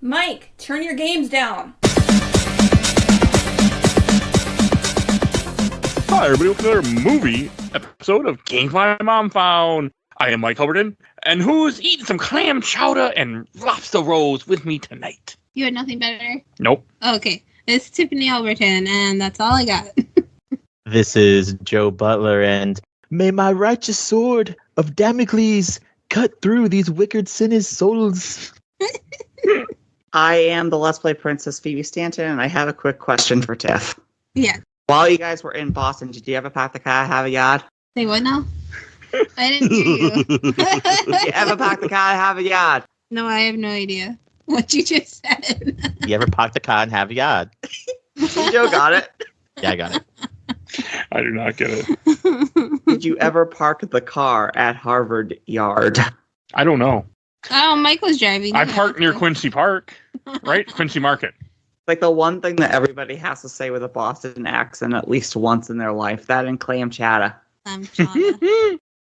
Mike, turn your games down. Hi, everybody. Welcome to another movie episode of Games My Mom Found. I am Mike Albertin, and who's eating some clam chowder and lobster rolls with me tonight? You had nothing better? Nope. Okay. It's Tiffany Albertin, and that's all I got. This is Joe Butler, and may my righteous sword of Damocles cut through these wicked sinners' souls. I am the Let's Play Princess Phoebe Stanton, and I have a quick question for Tiff. Yeah. While you guys were in Boston, did you ever pack the car have a yard? Say what now? I didn't hear you. Did you ever pack the car have a yard? No, I have no idea what you just said. You ever park the car and have a yard? Joe got it. Yeah, I got it. I do not get it. Did you ever park the car at Harvard Yard? I don't know. Oh, Mike was driving. I parked near Quincy Park, right? Quincy Market. Like the one thing that everybody has to say with a Boston accent at least once in their life, that and Clam Chowdah.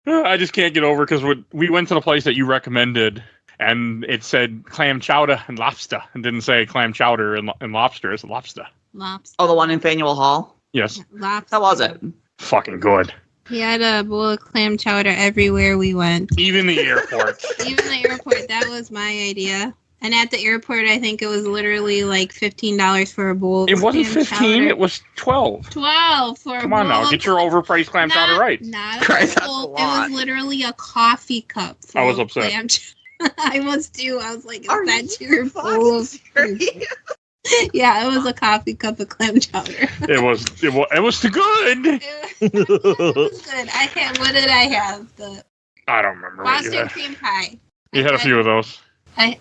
I just can't get over because we went to the place that you recommended, and it said clam chowder and lobster, and didn't say clam chowder and lobster. It's lobster. Lobster. Oh, the one in Faneuil Hall? Yes. Lobster. How was it? Fucking good. He had a bowl of clam chowder everywhere we went. Even the airport. Even the airport. That was my idea. And at the airport, I think it was literally like $15 for a bowl. It wasn't 15. Chowder. It was 12. 12 for Come a on bowl. now, get your overpriced clam chowder right. Not Christ, a that's bowl. a lot. It was literally a coffee cup. I was upset. Clam I was too. I was like, is Are that you your bowl of food? Yeah, it was a coffee cup of clam chowder. It was too good. It was good. What did I have? The I don't remember what you Boston had. cream pie. You had a few of those.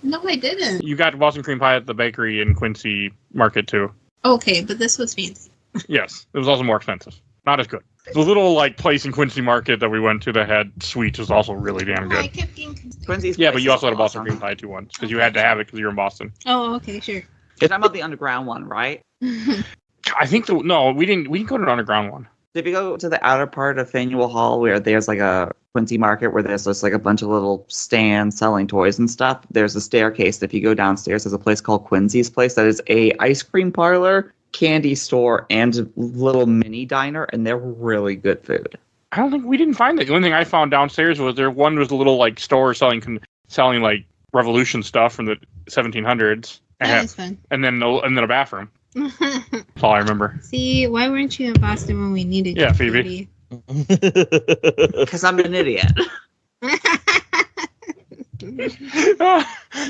No, I didn't. You got Boston cream pie at the bakery in Quincy Market too. Okay, but this was fancy. Yes, it was also more expensive. Not as good. The little place in Quincy Market that we went to that had sweets was also really damn I good. kept getting confused. Quincy's Yeah, place but you also is had a Boston awesome. cream pie too once because you had to have it because you're in Boston. Oh, okay, sure. You're talking about the underground one, right? I think we didn't go to the underground one. If you go to the outer part of Faneuil Hall, where there's like a Quincy Market, where there's just like a bunch of little stands selling toys and stuff, there's a staircase. If you go downstairs, there's a place called Quincy's Place that is a ice cream parlor, candy store, and little mini diner, and they're really good food. I don't think we didn't find it. The only thing I found downstairs was a little store selling like Revolution stuff from the 1700s. That was fun. And then a bathroom. That's all I remember. See, why weren't you in Boston when we needed you? Yeah, Phoebe. Because I'm an idiot.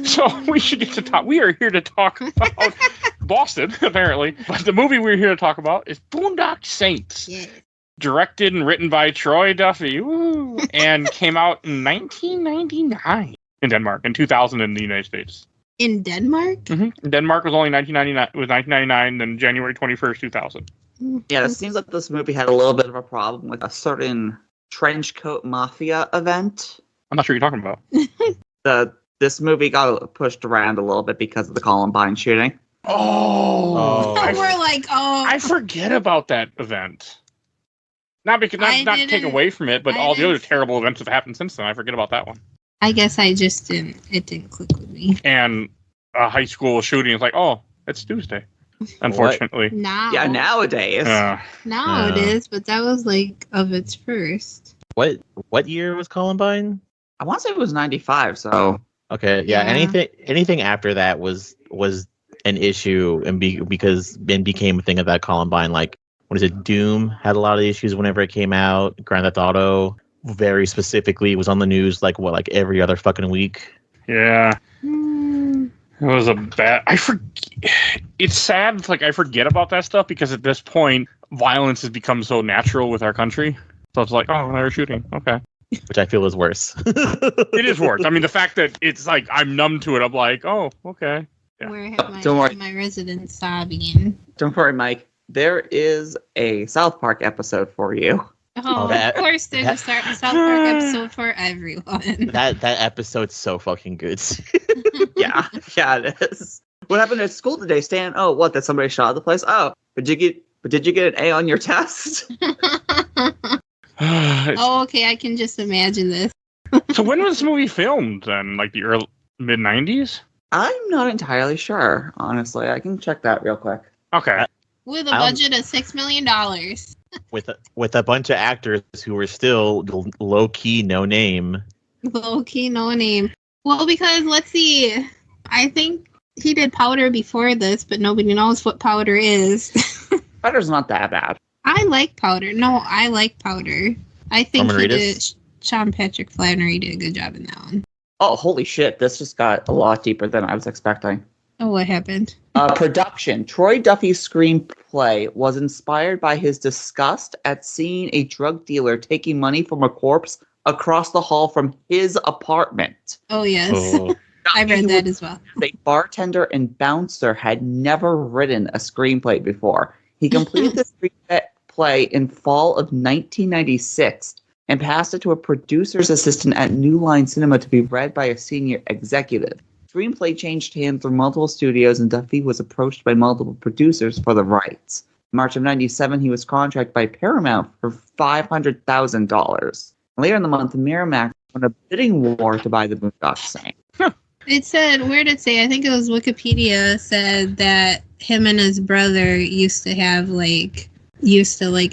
So we should get to talk. We are here to talk about Boston, apparently. But the movie we're here to talk about is Boondock Saints. Yeah. Directed and written by Troy Duffy. Woo, and came out in 1999 in Denmark and 2000 in the United States. In Denmark? Mm-hmm. Denmark was only 1999. It was 1999, then January 21st, 2000. Yeah, it seems like this movie had a little bit of a problem with a certain trench coat mafia event. I'm not sure what you're talking about. This movie got pushed around a little bit because of the Columbine shooting. Oh. We're like, I forget about that event. Not to take away from it, but all the other terrible events that have happened since then. I forget about that one. I guess I just didn't. It didn't click with me. And a high school shooting is like, oh, it's Tuesday. Unfortunately. Now. Yeah, nowadays. Now it is, but that was like of its first. What year was Columbine? I want to say it was 95, so... Okay, yeah. Anything after that was an issue and became a thing of that Columbine. Like, what is it? Doom had a lot of issues whenever it came out. Grand Theft Auto, very specifically, was on the news like every other fucking week. Yeah. It was a bad... It's sad. It's like I forget about that stuff because at this point, violence has become so natural with our country. So it's like, oh, they're shooting. Okay. Which I feel is worse. It is worse. I mean, the fact that it's like I'm numb to it, I'm like, oh, okay. Yeah. Where I have Don't worry. my residents sobbing. Don't worry, Mike. There is a South Park episode for you. Oh, of course there's a South Park episode for everyone. That episode's so fucking good. Yeah, it is. What happened at school today, Stan? Oh, what? That somebody shot the place? Oh, but did you get an A on your test? Oh, okay. I can just imagine this. So when was this movie filmed then? Like the early mid-90s? I'm not entirely sure, honestly. I can check that real quick. Okay. With a budget of $6 million. With a bunch of actors who were still low key, no name. Low key, no name. Well, because let's see. I think he did Powder before this, but nobody knows what Powder is. Powder's not that bad. I like Powder. No, I like Powder. I think Norman he Reedus? did. Sean Patrick Flannery did a good job in that one. Oh, holy shit. This just got a lot deeper than I was expecting. Oh, what happened? Production. Troy Duffy's screenplay was inspired by his disgust at seeing a drug dealer taking money from a corpse across the hall from his apartment. Oh, yes. Oh. I read that as well. The bartender and bouncer had never written a screenplay before. He completed the screenplay in fall of 1996 and passed it to a producer's assistant at New Line Cinema to be read by a senior executive. Screenplay changed hands through multiple studios, and Duffy was approached by multiple producers for the rights. In March of 97, he was contracted by Paramount for $500,000. Later in the month, Miramax won a bidding war to buy the Boondock Saints. It said, where did it say? I think it was Wikipedia said that him and his brother used to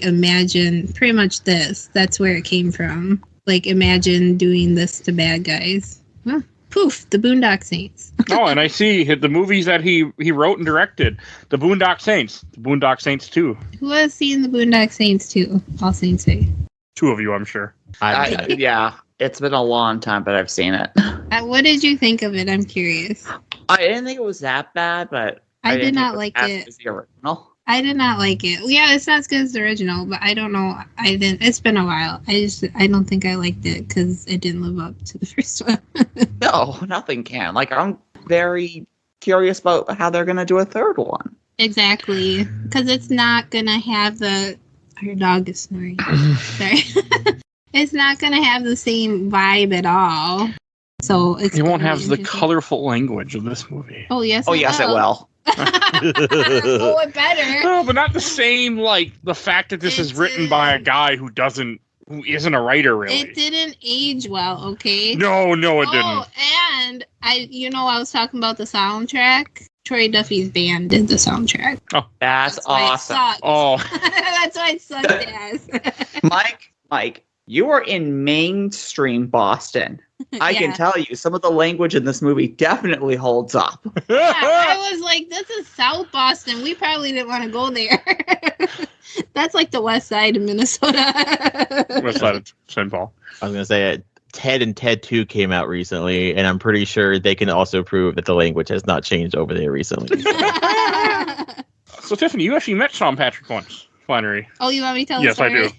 imagine pretty much this. That's where it came from. Like, imagine doing this to bad guys. Huh. Poof, the Boondock Saints. Oh, and I see the movies that he wrote and directed. The Boondock Saints. The Boondock Saints 2. Who has seen the Boondock Saints too? All Saints say. 2 of you, I'm sure. Yeah, it's been a long time, but I've seen it. What did you think of it? I'm curious. I didn't think it was that bad, but I did didn't not think like as it. good as the original. I did not like it. Yeah, it's not as good as the original, but I don't know. I didn't. It's been a while. I don't think I liked it because it didn't live up to the first one. No, nothing can. Like, I'm very curious about how they're going to do a third one. Exactly, because it's not gonna have the. Our dog is snoring. Sorry. It's not gonna have the same vibe at all. So it's. It won't gonna have be the interesting. colorful language of this movie. Oh yes. Oh, yes, it will. Oh, it better. No, but not the same, like, the fact that this is written by a guy who isn't a writer, really. It didn't age well, okay? No, it didn't. Oh, and I was talking about the soundtrack. Troy Duffy's band did the soundtrack. Oh, That's why it awesome. sucked. Oh, That's why it sucked ass. Mike, you are in mainstream Boston. I can Yeah. tell you, some of the language in this movie definitely holds up. Yeah, I was like, this is South Boston. We probably didn't want to go there. That's like the west side of Minnesota. West Side of St. Paul. I was going to say, Ted and Ted 2 came out recently, and I'm pretty sure they can also prove that the language has not changed over there recently. So, Tiffany, you actually met Sean Patrick once, Flannery. Oh, you want me to tell Yes, the I story? do.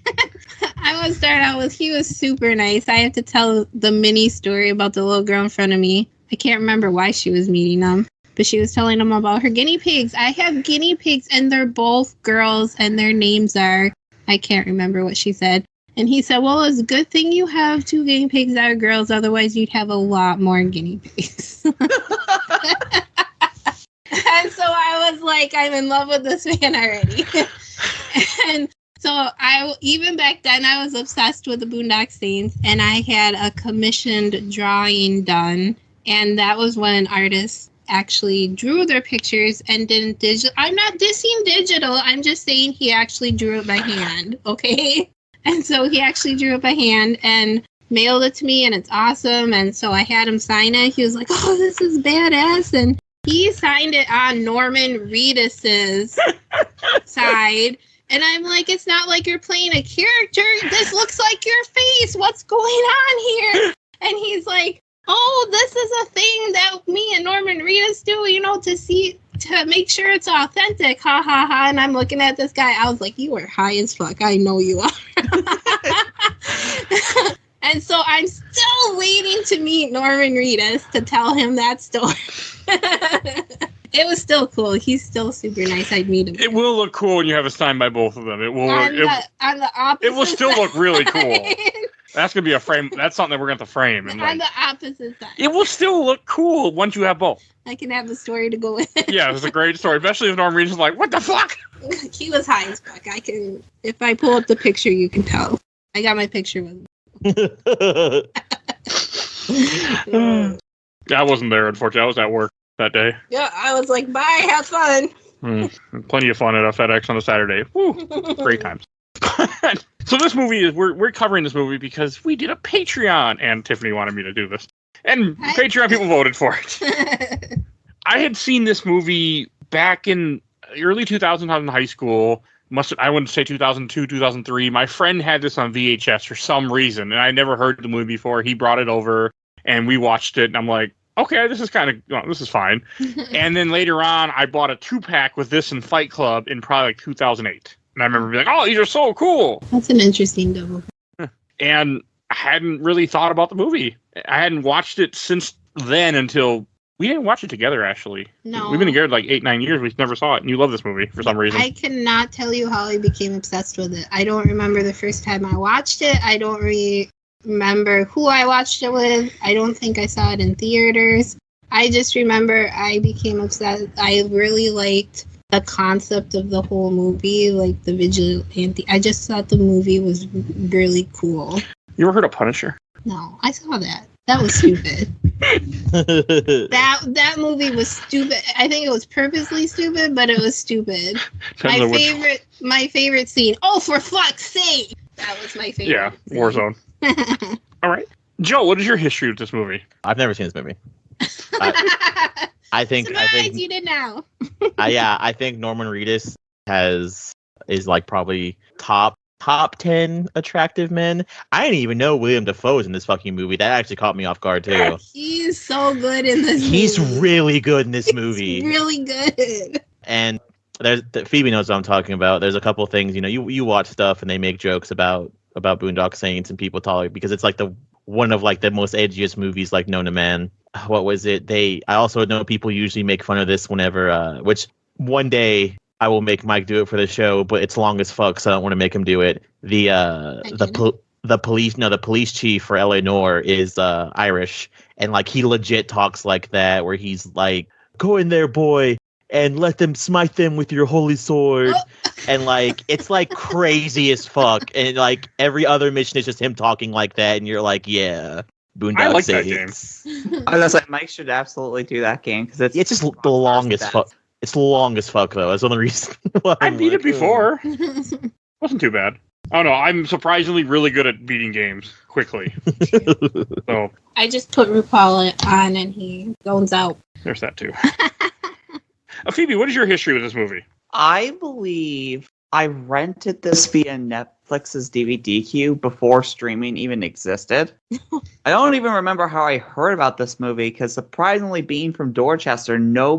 I want to start out with, he was super nice. I have to tell the mini story about the little girl in front of me. I can't remember why she was meeting them, but she was telling them about her guinea pigs. I have guinea pigs, and they're both girls, and their names are, I can't remember what she said. And he said, well, it's a good thing you have 2 guinea pigs that are girls, otherwise you'd have a lot more guinea pigs. And so I was like, I'm in love with this man already. And so even back then, I was obsessed with the Boondock Saints, and I had a commissioned drawing done, and that was when artists actually drew their pictures and didn't digital. I'm not dissing digital. I'm just saying he actually drew it by hand, okay? And so he actually drew it by hand and mailed it to me, and it's awesome. And so I had him sign it. He was like, oh, this is badass. And he signed it on Norman Reedus's side. And I'm like, it's not like you're playing a character. This looks like your face. What's going on here? And he's like, oh, this is a thing that me and Norman Reedus do, to make sure it's authentic. Ha, ha, ha. And I'm looking at this guy. I was like, you are high as fuck. I know you are. And so I'm still waiting to meet Norman Reedus to tell him that story. It was still cool. He's still super nice. I'd meet him. It will look cool when you have a sign by both of them. It will. On the opposite It will still look really cool. side. That's gonna be a frame. That's something that we're gonna have to frame. And On the opposite side. it will still look cool once you have both. I can have the story to go with it. Yeah, it was a great story, especially if Norm Reedus is like, "What the fuck?" He was high as fuck. If I pull up the picture, you can tell. I got my picture with I wasn't there, unfortunately. I was at work. that day. Yeah, I was like, bye, have fun. Plenty of fun at a FedEx on a Saturday. Woo, great times. So this movie is we're covering this movie because we did a Patreon, and Tiffany wanted me to do this, and Patreon people voted for it. I had seen this movie back in early 2000s. I was in high school. I wouldn't say 2002, 2003. My friend had this on VHS for some reason, and I never heard the movie before. He brought it over, and we watched it, and I'm like, okay, this is fine. And then later on, I bought a 2-pack with this and Fight Club in probably like 2008. And I remember being like, oh, these are so cool. That's an interesting double. And I hadn't really thought about the movie. I hadn't watched it since then until we didn't watch it together, actually. No. We've been together like 8-9 years. We never saw it. And you love this movie for some reason. I cannot tell you how I became obsessed with it. I don't remember the first time I watched it. I don't remember who I watched it with. I don't think I saw it in theaters. I just remember I became obsessed. I really liked the concept of the whole movie, like the vigilante. I just thought the movie was really cool. You ever heard of Punisher? No, I saw that. That was stupid. that movie was stupid. I think it was purposely stupid, but it was stupid. My favorite scene. Oh, for fuck's sake! That was my favorite. Yeah, Warzone. All right, Joe, what is your history with this movie? I've never seen this movie. I think you did now. I think Norman Reedus is like probably top 10 attractive men. I didn't even know William Dafoe was in this fucking movie. That actually caught me off guard too. He's so good in this movie. He's really good in this movie. He's really good. And Phoebe knows what I'm talking about. There's a couple things, you watch stuff and they make jokes about Boondock Saints and people talk because it's like one of like the most edgiest movies like known to man. What was it? I also know people usually make fun of this whenever, which one day I will make Mike do it for the show, but it's long as fuck, so I don't want to make him do it. The police chief for LA Noire is Irish, and like he legit talks like that, where he's like, "Go in there, boy, and let them smite them with your holy sword," and like it's like crazy as fuck, and like every other mission is just him talking like that, and you're like, yeah. Boondock I like Saints. that game. I was like, Mike should absolutely do that game because it's just the longest fuck. It's long as fuck though. That's the only reason. I beat it before. Wasn't too bad. I don't know. I'm surprisingly really good at beating games quickly. So I just put RuPaul on and he goes out. There's that too. Phoebe, what is your history with this movie? I believe I rented this via Netflix's DVD queue before streaming even existed. I don't even remember how I heard about this movie because surprisingly, being from Dorchester, no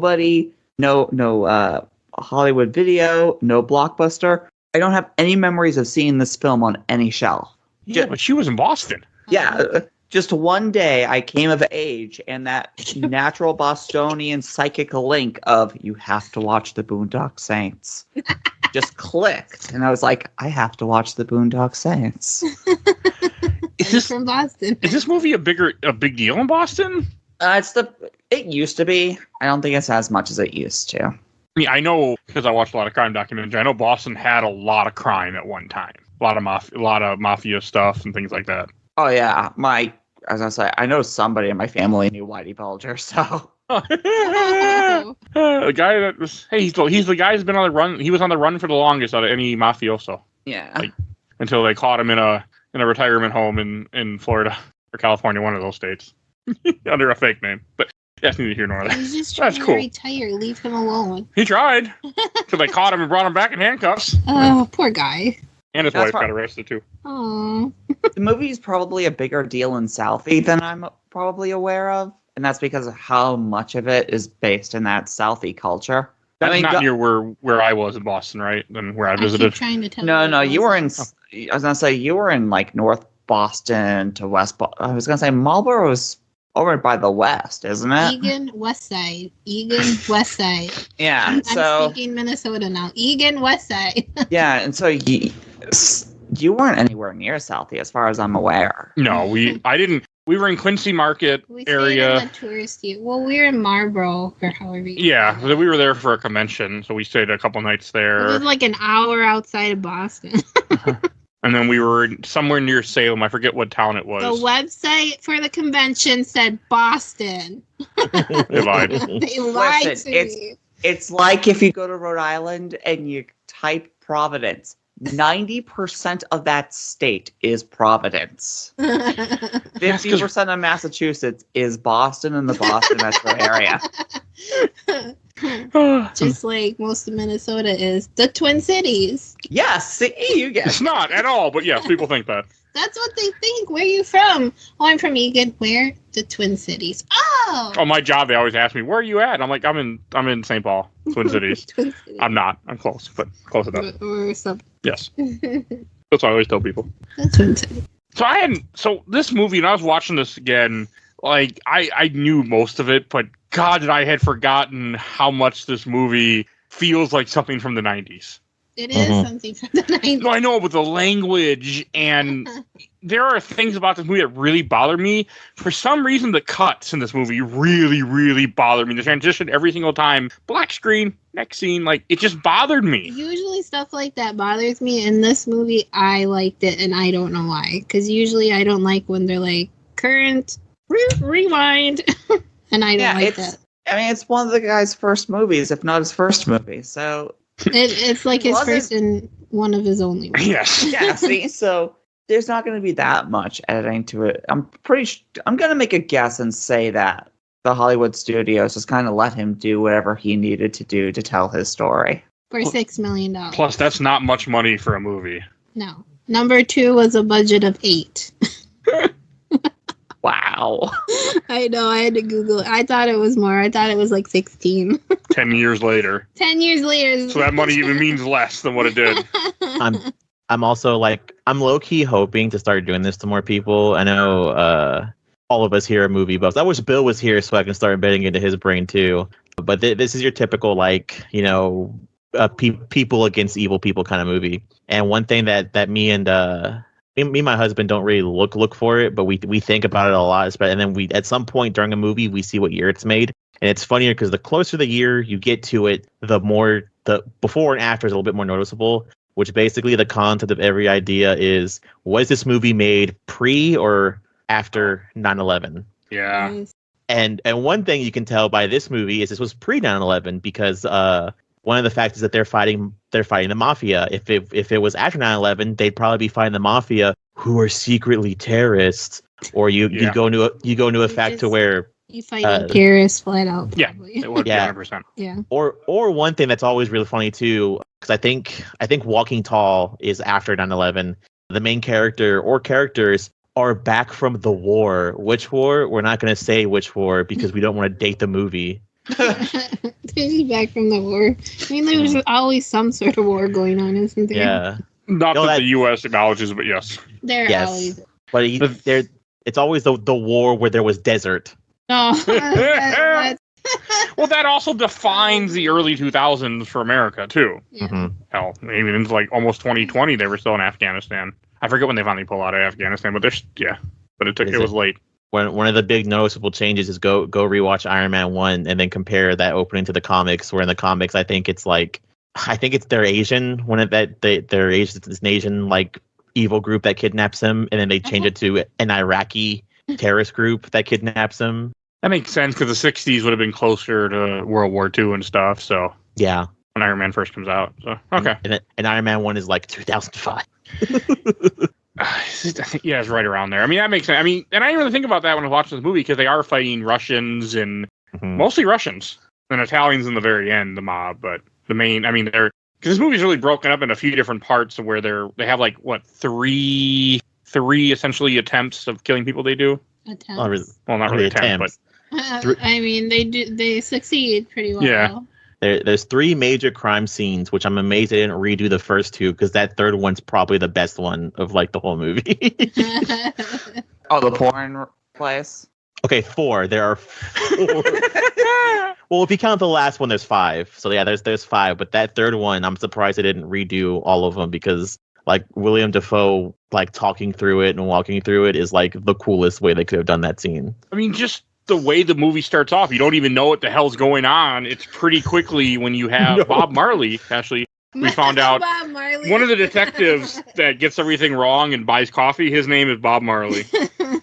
Hollywood Video, no Blockbuster. I don't have any memories of seeing this film on any shelf. Yeah, but she was in Boston. Yeah, just one day I came of age, and that natural Bostonian psychic link of you have to watch the Boondock Saints just clicked, and I was like, I have to watch the Boondock Saints. From Boston. Is this movie a big deal in Boston? It used to be. I don't think it's as much as it used to. I mean, I know because I watched a lot of crime documentaries. I know Boston had a lot of crime at one time, a lot of mafia stuff and things like that. Oh yeah, as I say, I know somebody in my family knew Whitey Bulger, so. The guy that was he's the guy who's been on the run. He was on the run for the longest out of any mafioso. Yeah. Until they caught him in a retirement home in Florida or California, one of those states, under a fake name. But that's neither here nor there. He's just trying to retire. Leave him alone. He tried. Because they caught him and brought him back in handcuffs. Oh, poor guy. And his wife got arrested, too. Oh. The movie's probably a bigger deal in Southie than I'm probably aware of. And that's because of how much of it is based in that Southie culture. That's not near where I was in Boston, right? And where I visited. I keep trying to tell No, you were in... I was going to say, you were in, like, North Boston to West Boston. I was going to say, Marlboro was over by the west, isn't it? Egan, West Side. Yeah, I'm speaking Minnesota now. Egan, West Side. Yeah, and so you weren't anywhere near Southie, as far as I'm aware. No, I didn't. We were in Quincy Market area. In the touristy. Well, we were in Marlboro, or however you Yeah, so we were there for a convention, so we stayed a couple nights there. It was like an hour outside of Boston. And then we were somewhere near Salem. I forget what town it was. The website for the convention said Boston. They lied. They lied Listen, to me. It's like if you go to Rhode Island and you type Providence. 90% of that state is Providence. 50% of Massachusetts is Boston and the Boston metro area. Just like most of Minnesota is the Twin Cities. Yes, see, you get It's not at all, but yes, people think that. That's what they think. Where are you from? Oh, I'm from Egan. Where? The Twin Cities. Oh! On my job, they always ask me, "Where are you at?" I'm like, "I'm in St. Paul, Twin Cities." Twin Cities. I'm not. I'm close, but close enough. Or something. Yes, that's what I always tell people. The Twin Cities. So this movie, and I was watching this again. Like I knew most of it, but God, I had forgotten how much this movie feels like something from the 90s. It is something from the 90s. No, I know, with the language, and there are things about this movie that really bother me. For some reason, the cuts in this movie really, really bother me. The transition every single time, black screen, next scene, like, it just bothered me. Usually stuff like that bothers me. In this movie, I liked it, and I don't know why. Because usually I don't like when they're like, current, rewind, and I don't like that. I mean, it's one of the guy's first movies, if not his first movie, so... It's like his first and one of his only ones. Yes. Yeah, see, so there's not going to be that much editing to it. I'm going to make a guess and say that the Hollywood studios just kind of let him do whatever he needed to do to tell his story. For $6 million. Plus, that's not much money for a movie. No. Number 2 was a budget of 8. Wow. I know, I had to Google it. I thought it was more. I thought it was like 16. 10 years later. 10 years later. So that money even means less than what it did. I'm also like, I'm low-key hoping to start doing this to more people. I know all of us here are movie buffs. I wish Bill was here so I can start betting into his brain too. But this is your typical, like, you know, people against evil people kind of movie. And one thing that me and my husband don't really look for it, but we think about it a lot. And then we, at some point during a movie, we see what year it's made. And it's funnier because the closer the year you get to it, the more the before and after is a little bit more noticeable, which basically the concept of every idea is, was this movie made pre or after 9/11? Yeah. Nice. And one thing you can tell by this movie is this was pre 9/11 because one of the facts is that they're fighting the mafia. If it was after 9/11, they'd probably be fighting the mafia, who are secretly terrorists. Or you go into a fact to where you fight terrorists flat out. Yeah, Probably. it would be 100%. Yeah. Or one thing that's always really funny too, because I think Walking Tall is after 9/11. The main character or characters are back from the war. Which war? We're not going to say which war because we don't want to date the movie. They're back from the war. I mean, there's always some sort of war going on, isn't there? Yeah. Not that the U.S. acknowledges, but yes. There always. But it's always the war where there was desert. No. Well, that also defines the early 2000s for America, too. Yeah. Mm-hmm. Hell, even into like almost 2020, they were still in Afghanistan. I forget when they finally pull out of Afghanistan, but it was late. One of the big noticeable changes is go rewatch Iron Man 1 and then compare that opening to the comics, where in the comics I think it's they're Asian, they're Asian, it's an Asian like evil group that kidnaps him, and then they change it to an Iraqi terrorist group that kidnaps him. That makes sense because the 60s would have been closer to World War II and stuff, so yeah. When Iron Man first comes out. So okay. And Iron Man 1 is like 2005. I think, yeah, it's right around there. I mean, that makes sense. I mean, and I didn't really think about that when I was watching this movie because they are fighting Russians and mostly Russians and Italians in the very end, the mob. But the main, I mean, because this movie's really broken up in a few different parts of where they have like three essentially attempts of killing people. They do. Attempts. Well, not really attempts, but I mean, they succeed pretty well. Yeah. There's 3 major crime scenes, which I'm amazed they didn't redo the first 2 because that third one's probably the best one of like the whole movie. Oh, the porn place? Okay, 4. There are 4. Well, if you count the last one, there's 5. So yeah, there's 5. But that third one, I'm surprised they didn't redo all of them because like William Dafoe like talking through it and walking through it is like the coolest way they could have done that scene. I mean, just the way the movie starts off, you don't even know what the hell's going on. It's pretty quickly when you have Bob Marley actually We found out Bob Marley. one of the detectives that gets everything wrong and buys coffee, his name is Bob Marley.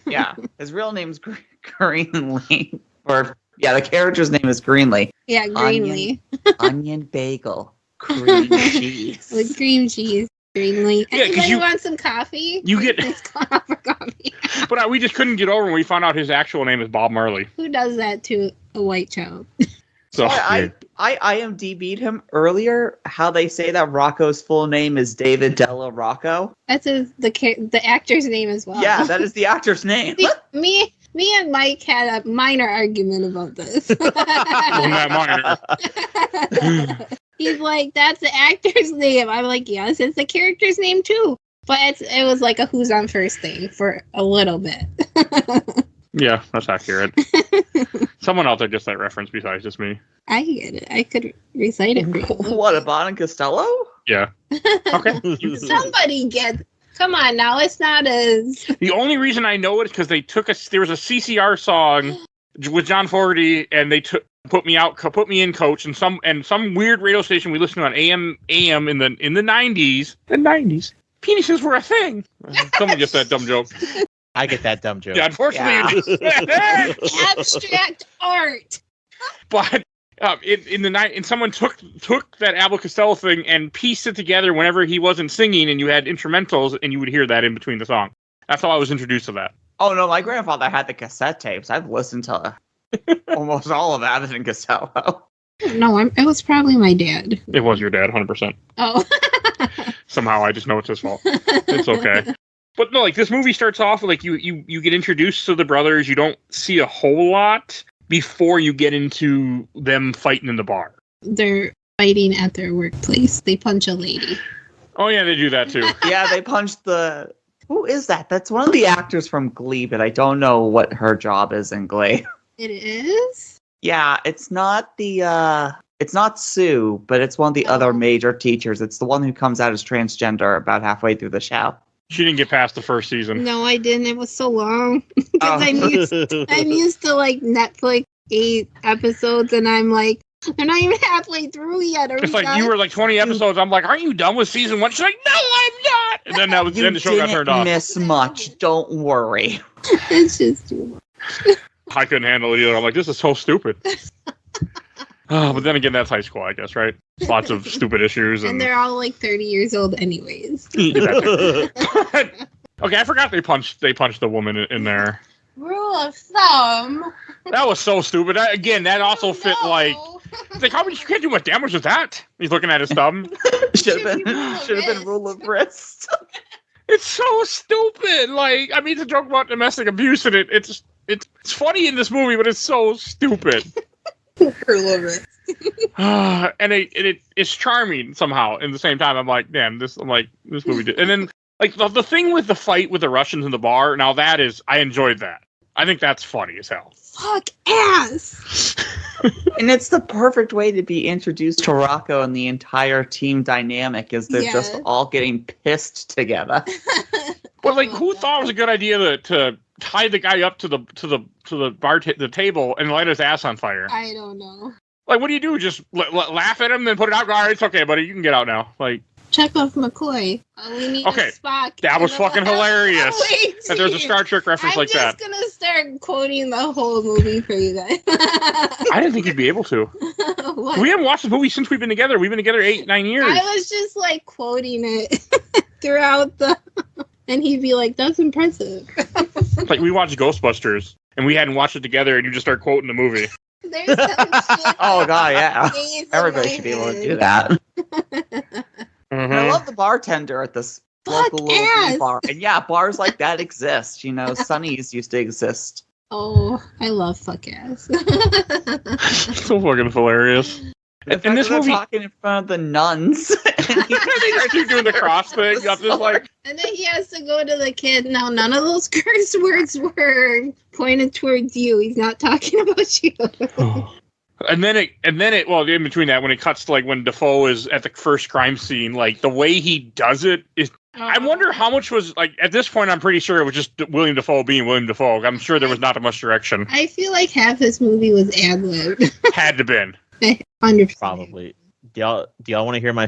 Yeah, his real name's Greenlee. The character's name is Greenlee. Yeah, Greenlee. Onion bagel, cream cheese. With cream cheese. Greenlee. Yeah, Anybody want some coffee? You get. It's gone out for coffee. But we just couldn't get over when we found out his actual name is Bob Marley. Who does that to a white child? So I IMDb'd him earlier. How they say that Rocco's full name is David Della Rocco. That's the actor's name as well. Yeah, that is the actor's name. Me and Mike had a minor argument about this. Well, not minor. He's like, that's the actor's name. I'm like, yes, it's the character's name too. But it was like a who's on first thing for a little bit. Yeah, that's accurate. Someone out there gets that reference besides just me. I get it. I could recite it for you. What, Abbott and Costello? Yeah. Okay. Somebody get. Come on now, it's not as. The only reason I know it is because they took there was a CCR song with John Fogerty, and they put me in, coach, and some weird radio station we listened to on AM in the 90s. The 90s. Penises were a thing. Someone gets that dumb joke. I get that dumb joke. Yeah, unfortunately. Yeah. Abstract art. But in the night, and someone took that Abbott Costello thing and pieced it together whenever he wasn't singing, and you had instrumentals, and you would hear that in between the song. That's how I was introduced to that. Oh no, my grandfather had the cassette tapes. I've listened to almost all of Abbott and Costello. No, it was probably my dad. It was your dad, 100%. Oh. Somehow I just know it's his fault. It's okay. But no, like this movie starts off with like you get introduced to the brothers. You don't see a whole lot before you get into them fighting in the bar. They're fighting at their workplace. They punch a lady. Oh yeah, they do that too. Yeah, they punched the. Who is that? That's one of the actors from Glee, but I don't know what her job is in Glee. It is? Yeah, it's not it's not Sue, but it's one of the other major teachers. It's the one who comes out as transgender about halfway through the show. She didn't get past the first season. No, I didn't. It was so long. Because I'm used to like Netflix 8 episodes, and I'm like, they're not even halfway through yet. It's like you were like 20 episodes. I'm like, aren't you done with season 1? She's like, no, I'm not. And then then the show got turned off. You didn't miss much. Don't worry. It's just too much. I couldn't handle it either. I'm like, this is so stupid. But then again, that's high school, I guess, right? Lots of stupid issues. And they're all like 30 years old anyways. Okay, I forgot they punched the woman in there. Rule of thumb. That was so stupid. That also fit like... It's like, how much you can't do much damage with that? He's looking at his thumb. Should have been rule of wrist. It's so stupid. Like, I mean, it's a joke about domestic abuse, and it's funny in this movie, but it's so stupid. Rule of wrist. And it's charming somehow. In the same time, I'm like, damn, this movie did. And then like the thing with the fight with the Russians in the bar. Now I enjoyed that. I think that's funny as hell. Fuck ass. And it's the perfect way to be introduced to Rocco and the entire team dynamic is they're just all getting pissed together. But like, who thought it was a good idea to tie the guy up to the the table and light his ass on fire? I don't know. Like, what do you do? Just laugh at him, then put it out? All right, it's okay, buddy. You can get out now. Like, Chekhov McCoy. We need a Spock. That was fucking hilarious. That there's a Star Trek reference like that. I'm just gonna start quoting the whole movie for you guys. I didn't think you'd be able to. We haven't watched the movie since we've been together. We've been together 8-9 years. I was just like quoting it throughout and he'd be like, "That's impressive." Like we watched Ghostbusters and we hadn't watched it together, and you just start quoting the movie. There's some shit. Oh god, yeah. Everybody should be able to do that. Mm-hmm. I love the bartender at this local little bar. And yeah, bars like that exist. You know, Sunny's used to exist. Oh, I love fuck ass. So fucking hilarious. In this movie, talking in front of the nuns. They're doing the cross thing. Just like... And then he has to go to the kid. No, none of those curse words were pointed towards you. He's not talking about you. And then it well, in between that, when it cuts to like when Dafoe is at the first crime scene, like the way he does it is. I wonder how much was like at this point. I'm pretty sure it was just William Dafoe being William Dafoe. I'm sure there was not much direction. I feel like half this movie was ad-libbed. Had to been. 100%. Probably. Do y'all want to hear my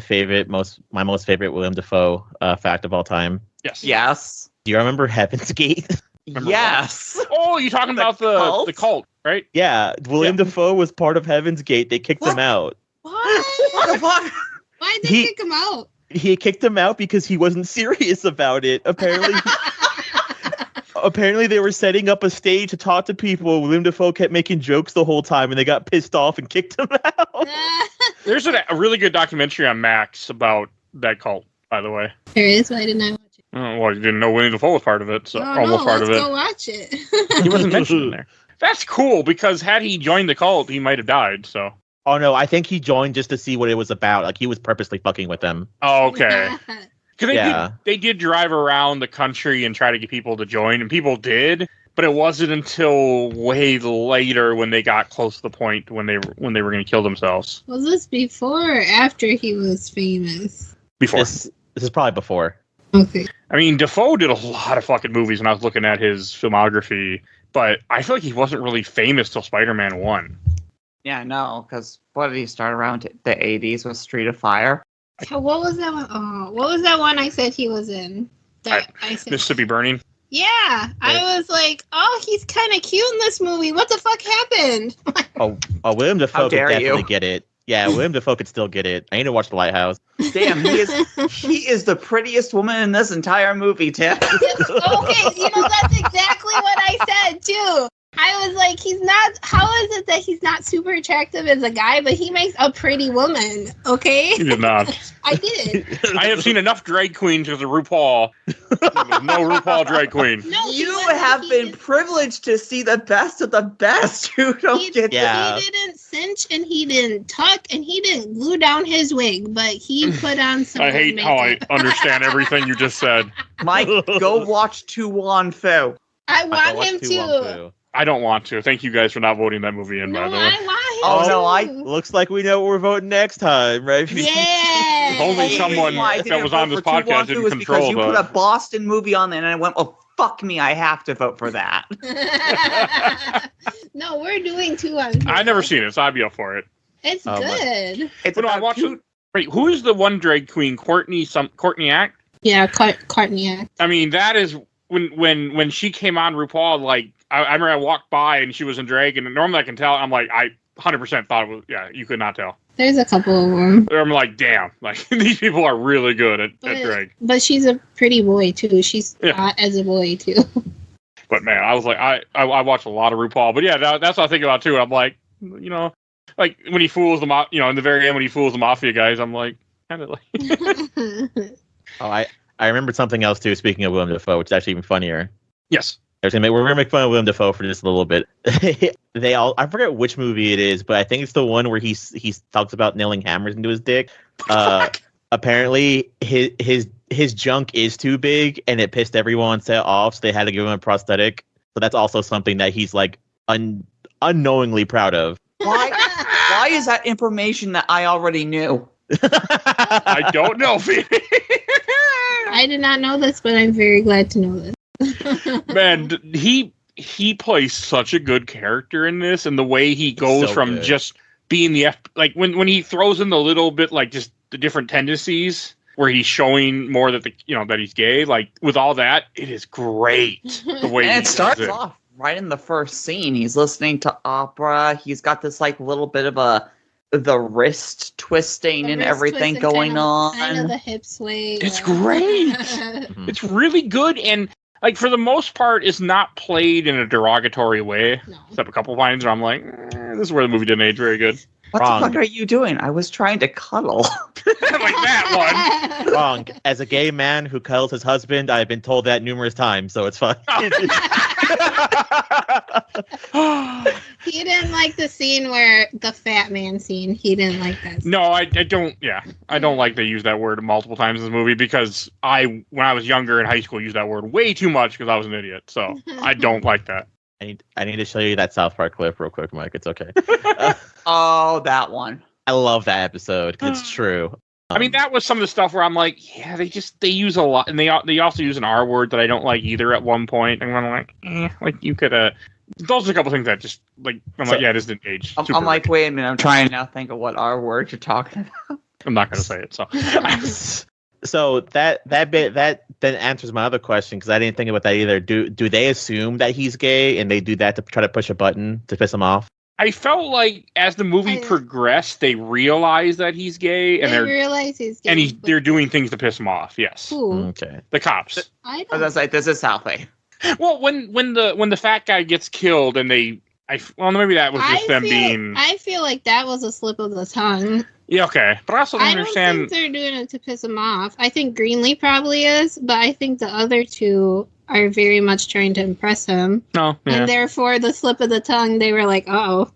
most favorite William Dafoe fact of all time? Yes. Yes. Do you remember Heaven's Gate? Yes. Oh, you're talking about the cult, right? Yeah, William Dafoe was part of Heaven's Gate. They kicked him out. What? What the fuck? Why'd they kick him out? He kicked him out because he wasn't serious about it. Apparently they were setting up a stage to talk to people. William Dafoe kept making jokes the whole time, and they got pissed off and kicked him out. There's a really good documentary on Max about that cult, by the way. There is, but I did not watch it. Oh, well, you didn't know William Dafoe was part of it, so almost part of it. Let's go watch it. He wasn't mentioned in there. That's cool, because had he joined the cult, he might have died, so. Oh, no, I think he joined just to see what it was about. Like, he was purposely fucking with them. Oh, okay. Because they did drive around the country and try to get people to join, and people did, but it wasn't until way later when they got close to the point when they were going to kill themselves. Was this before or after he was famous? Before. This is probably before. Okay. I mean, Dafoe did a lot of fucking movies when I was looking at his filmography, but I feel like he wasn't really famous till Spider-Man 1. Yeah, no, because what did he start around the 80s with Street of Fire? So what was that one? Oh, what was that one I said he was in? I said, Mississippi Burning? yeah, I was like, oh, he's kind of cute in this movie. What the fuck happened? Oh, William Dafoe could dare definitely you. get it. Yeah, William Dafoe could still get it. I need to watch The Lighthouse. Damn, he is the prettiest woman in this entire movie, Tim. Okay, that's exactly what I said too. I was like, how is it that he's not super attractive as a guy, but he makes a pretty woman, okay? He did not. I did. I have seen enough drag queens with RuPaul. There's no RuPaul drag queen. No, You have been privileged to see the best of the best who don't get Yeah. He didn't cinch and he didn't tuck and he didn't glue down his wig, but he put on some I hate how I understand everything you just said. Mike, go watch Tu Wan Fo. I want him to. I don't want to. Thank you guys for not voting that movie in, No, by the way. I want him Oh, no, to. Looks like we know what we're voting next time, right? Yeah. If only someone Why I that didn't was on vote this for Tu Wan podcast Fu didn't was control because you put the... a Boston movie on there, and I went, oh, fuck me, I have to vote for that. No, we're doing two on. I've never seen it, so I'd be up for it. It's Oh, good. It's But no, I about watched two- it. Wait, who is the one drag queen? Courtney Act? Yeah, Cartniak. I mean, that is when she came on RuPaul. Like, I remember I walked by and she was in drag, and normally I can tell. I'm like, I 100% thought it was. Yeah, you could not tell. There's a couple of them. I'm like, damn, like these people are really good at drag. But she's a pretty boy too. She's hot as a boy too. But man, I was like, I watched a lot of RuPaul. But yeah, that's what I think about too. I'm like, like when he fools the in the very end when he fools the mafia guys, I'm like, kind of like. Oh, I remembered something else too. Speaking of William Dafoe, which is actually even funnier. Yes. We're gonna make fun of William Dafoe for just a little bit. I forget which movie it is, but I think it's the one where he talks about nailing hammers into his dick. Apparently his junk is too big and it pissed everyone set off, so they had to give him a prosthetic. So that's also something that he's like unknowingly proud of. Why is that information that I already knew? I don't know, Phoebe. I did not know this, but I'm very glad to know this. Man, he plays such a good character in this, and the way he goes so from good. just being like when he throws in the little bit like just the different tendencies where he's showing more that that he's gay, like with all that, it is great the way And he it starts does it. off right in the first scene. He's listening to opera. He's got this like little bit of the wrist twisting and everything going on. Kind of the hip sway. It's great. It's really good, and like for the most part, it's not played in a derogatory way. No. Except a couple lines where I'm like, this is where the movie didn't age very good. What Wrong. the fuck are you doing? I was trying to cuddle. Like that Wrong. As a gay man who cuddles his husband, I've been told that numerous times, so it's fine. one. He didn't like the scene where the fat man scene. He didn't like that. No, I don't. Yeah, I don't like they use that word multiple times in this movie because when I was younger in high school, used that word way too much because I was an idiot. So I don't like that. I need to show you that South Park clip real quick, Mike. It's okay. Oh, that one. I love that episode. It's true. I mean, that was some of the stuff where I'm like, yeah, they use a lot, and they also use an R word that I don't like either. At one point, and I'm like, like you could have those are a couple things that just like I'm like, yeah, it isn't age. I'm like, wait a minute, I'm trying to now think of what our word you're talking about. I'm not gonna say it. So, so that then answers my other question because I didn't think about that either. Do they assume that he's gay and they do that to try to push a button to piss him off? I felt like as the movie progressed, they realized that he's gay, and they realize he's gay, and they're doing things to piss him off. Yes. Who? Okay. The cops. I was don't. like, this is how they. Well, when the fat guy gets killed, and maybe that was just them being. I feel like that was a slip of the tongue. Yeah. Okay. But I also don't I understand. don't think they're doing it to piss him off. I think Greenlee probably is, but I think the other two are very much trying to impress him. No. Yeah. And therefore, the slip of the tongue, they were like, oh.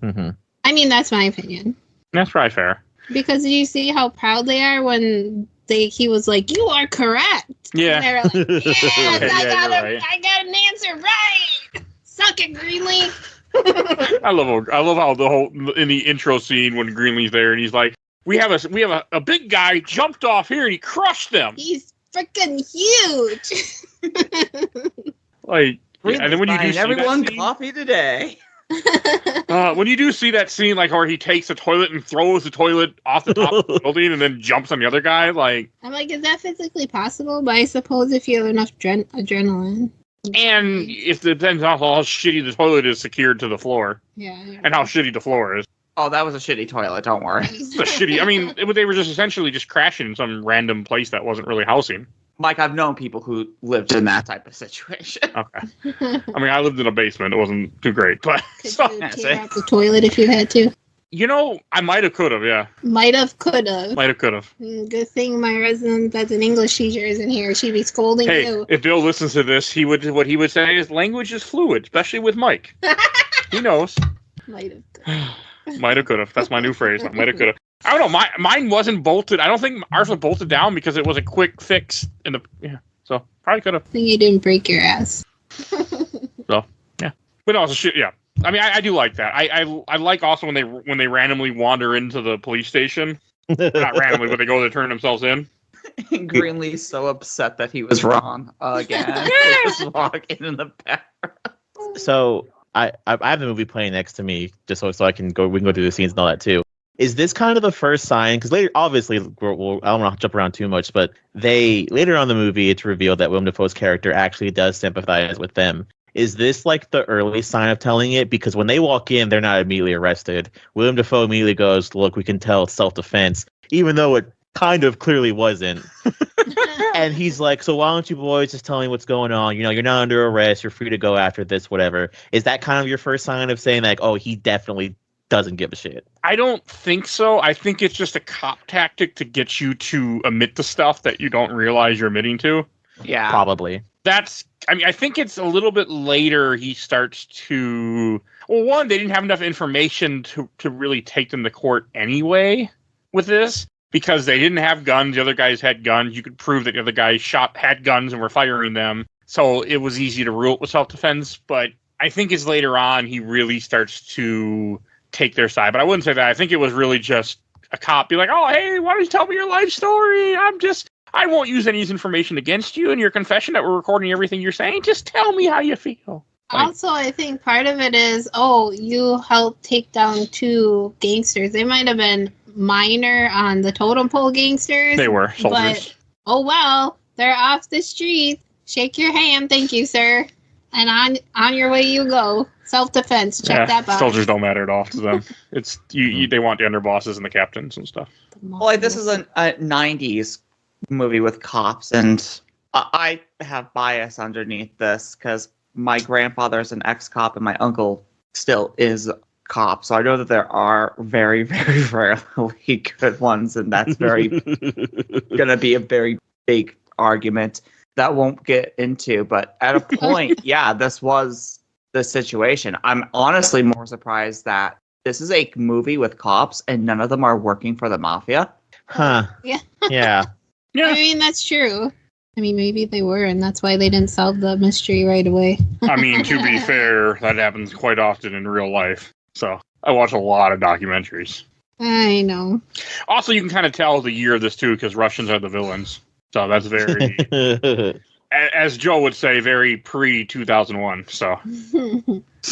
Mm-hmm. I mean, that's my opinion. That's probably fair. Because you see how proud they are when he was like, you are correct. Yeah. And they were like, yes, Right. I got an answer right. Suck it, Greenlee. I love how the whole in the intro scene when Greenlee's there and he's like, we have a big guy jumped off here and he crushed them. He's freaking huge. Like, yeah, and then when you do see everyone that scene, coffee today. when you do see that scene, like where he takes the toilet and throws the toilet off the top of the building and then jumps on the other guy, like I'm like, is that physically possible? But I suppose if you have enough adrenaline. and it depends on how shitty the toilet is secured to the floor. Yeah. And how shitty the floor is. Oh, that was a shitty toilet. Don't worry. The shitty. I mean, they were just essentially just crashing in some random place that wasn't really housing. Mike, I've known people who lived in that type of situation. Okay. I mean, I lived in a basement. It wasn't too great, but Could so, you tear out the toilet if you had to? I might have, could have, yeah. Might have, could have. Might have, could have. Good thing my resident that's an English teacher isn't here. She'd be scolding Hey, you. if Bill listens to this, what he would say is language is fluid, especially with Mike. He knows. Might have. Might have, could have. That's my new phrase. Might have, could have. I don't know. Mine wasn't bolted. I don't think ours was bolted down because it was a quick fix in the. Yeah. So probably could have. I think you didn't break your ass. So yeah, but no, it's a shit. Yeah. I mean, I do like that. I like also when they randomly wander into the police station. Not randomly, but they go to turn themselves in. Greenlee's so upset that he was wrong again. They just walk in the background. So I have the movie playing next to me just so we can go through the scenes and all that too. Is this kind of the first sign? Because later, obviously, I don't want to jump around too much, but later on in the movie, it's revealed that Willem Dafoe's character actually does sympathize with them. Is this like the early sign of telling it? Because when they walk in, they're not immediately arrested. Willem Dafoe immediately goes, "Look, we can tell it's self-defense," even though it kind of clearly wasn't. And he's like, "So why don't you boys just tell me what's going on? You know, you're not under arrest. You're free to go after this, whatever." Is that kind of your first sign of saying like, "Oh, he definitely doesn't give a shit"? I don't think so. I think it's just a cop tactic to get you to admit the stuff that you don't realize you're admitting to. Yeah. Probably. I think it's a little bit later he starts to... Well, one, they didn't have enough information to really take them to court anyway with this. Because they didn't have guns. The other guys had guns. You could prove that the other guys had guns and were firing them. So it was easy to rule it with self-defense. But I think it's later on he really starts to take their side. But I wouldn't say that. I think it was really just a cop be like, "Oh, hey, why don't you tell me your life story? I won't use any of this information against you in your confession that we're recording everything you're saying. Just tell me how you feel." Also, I think part of it is, you helped take down 2 gangsters. They might have been minor on the totem pole gangsters. They were soldiers. But, they're off the street. Shake your hand. Thank you, sir. And on your way you go. Self-defense. Check that box. Soldiers don't matter at all to them. It's they want the underbosses and the captains and stuff. Well, this is a 90s movie with cops, and I have bias underneath this because my grandfather's an ex-cop and my uncle still is a cop. So I know that there are very, very rarely good ones, and that's going to be a very big argument that won't get into. But at a point, yeah, this was the situation. I'm honestly more surprised that this is a movie with cops and none of them are working for the mafia. Huh. Yeah. Yeah. I mean, that's true. I mean, maybe they were, and that's why they didn't solve the mystery right away. I mean, to be fair, that happens quite often in real life. So I watch a lot of documentaries. I know. Also, you can kind of tell the year of this, too, because Russians are the villains. So that's very... as Joe would say, very pre-2001. So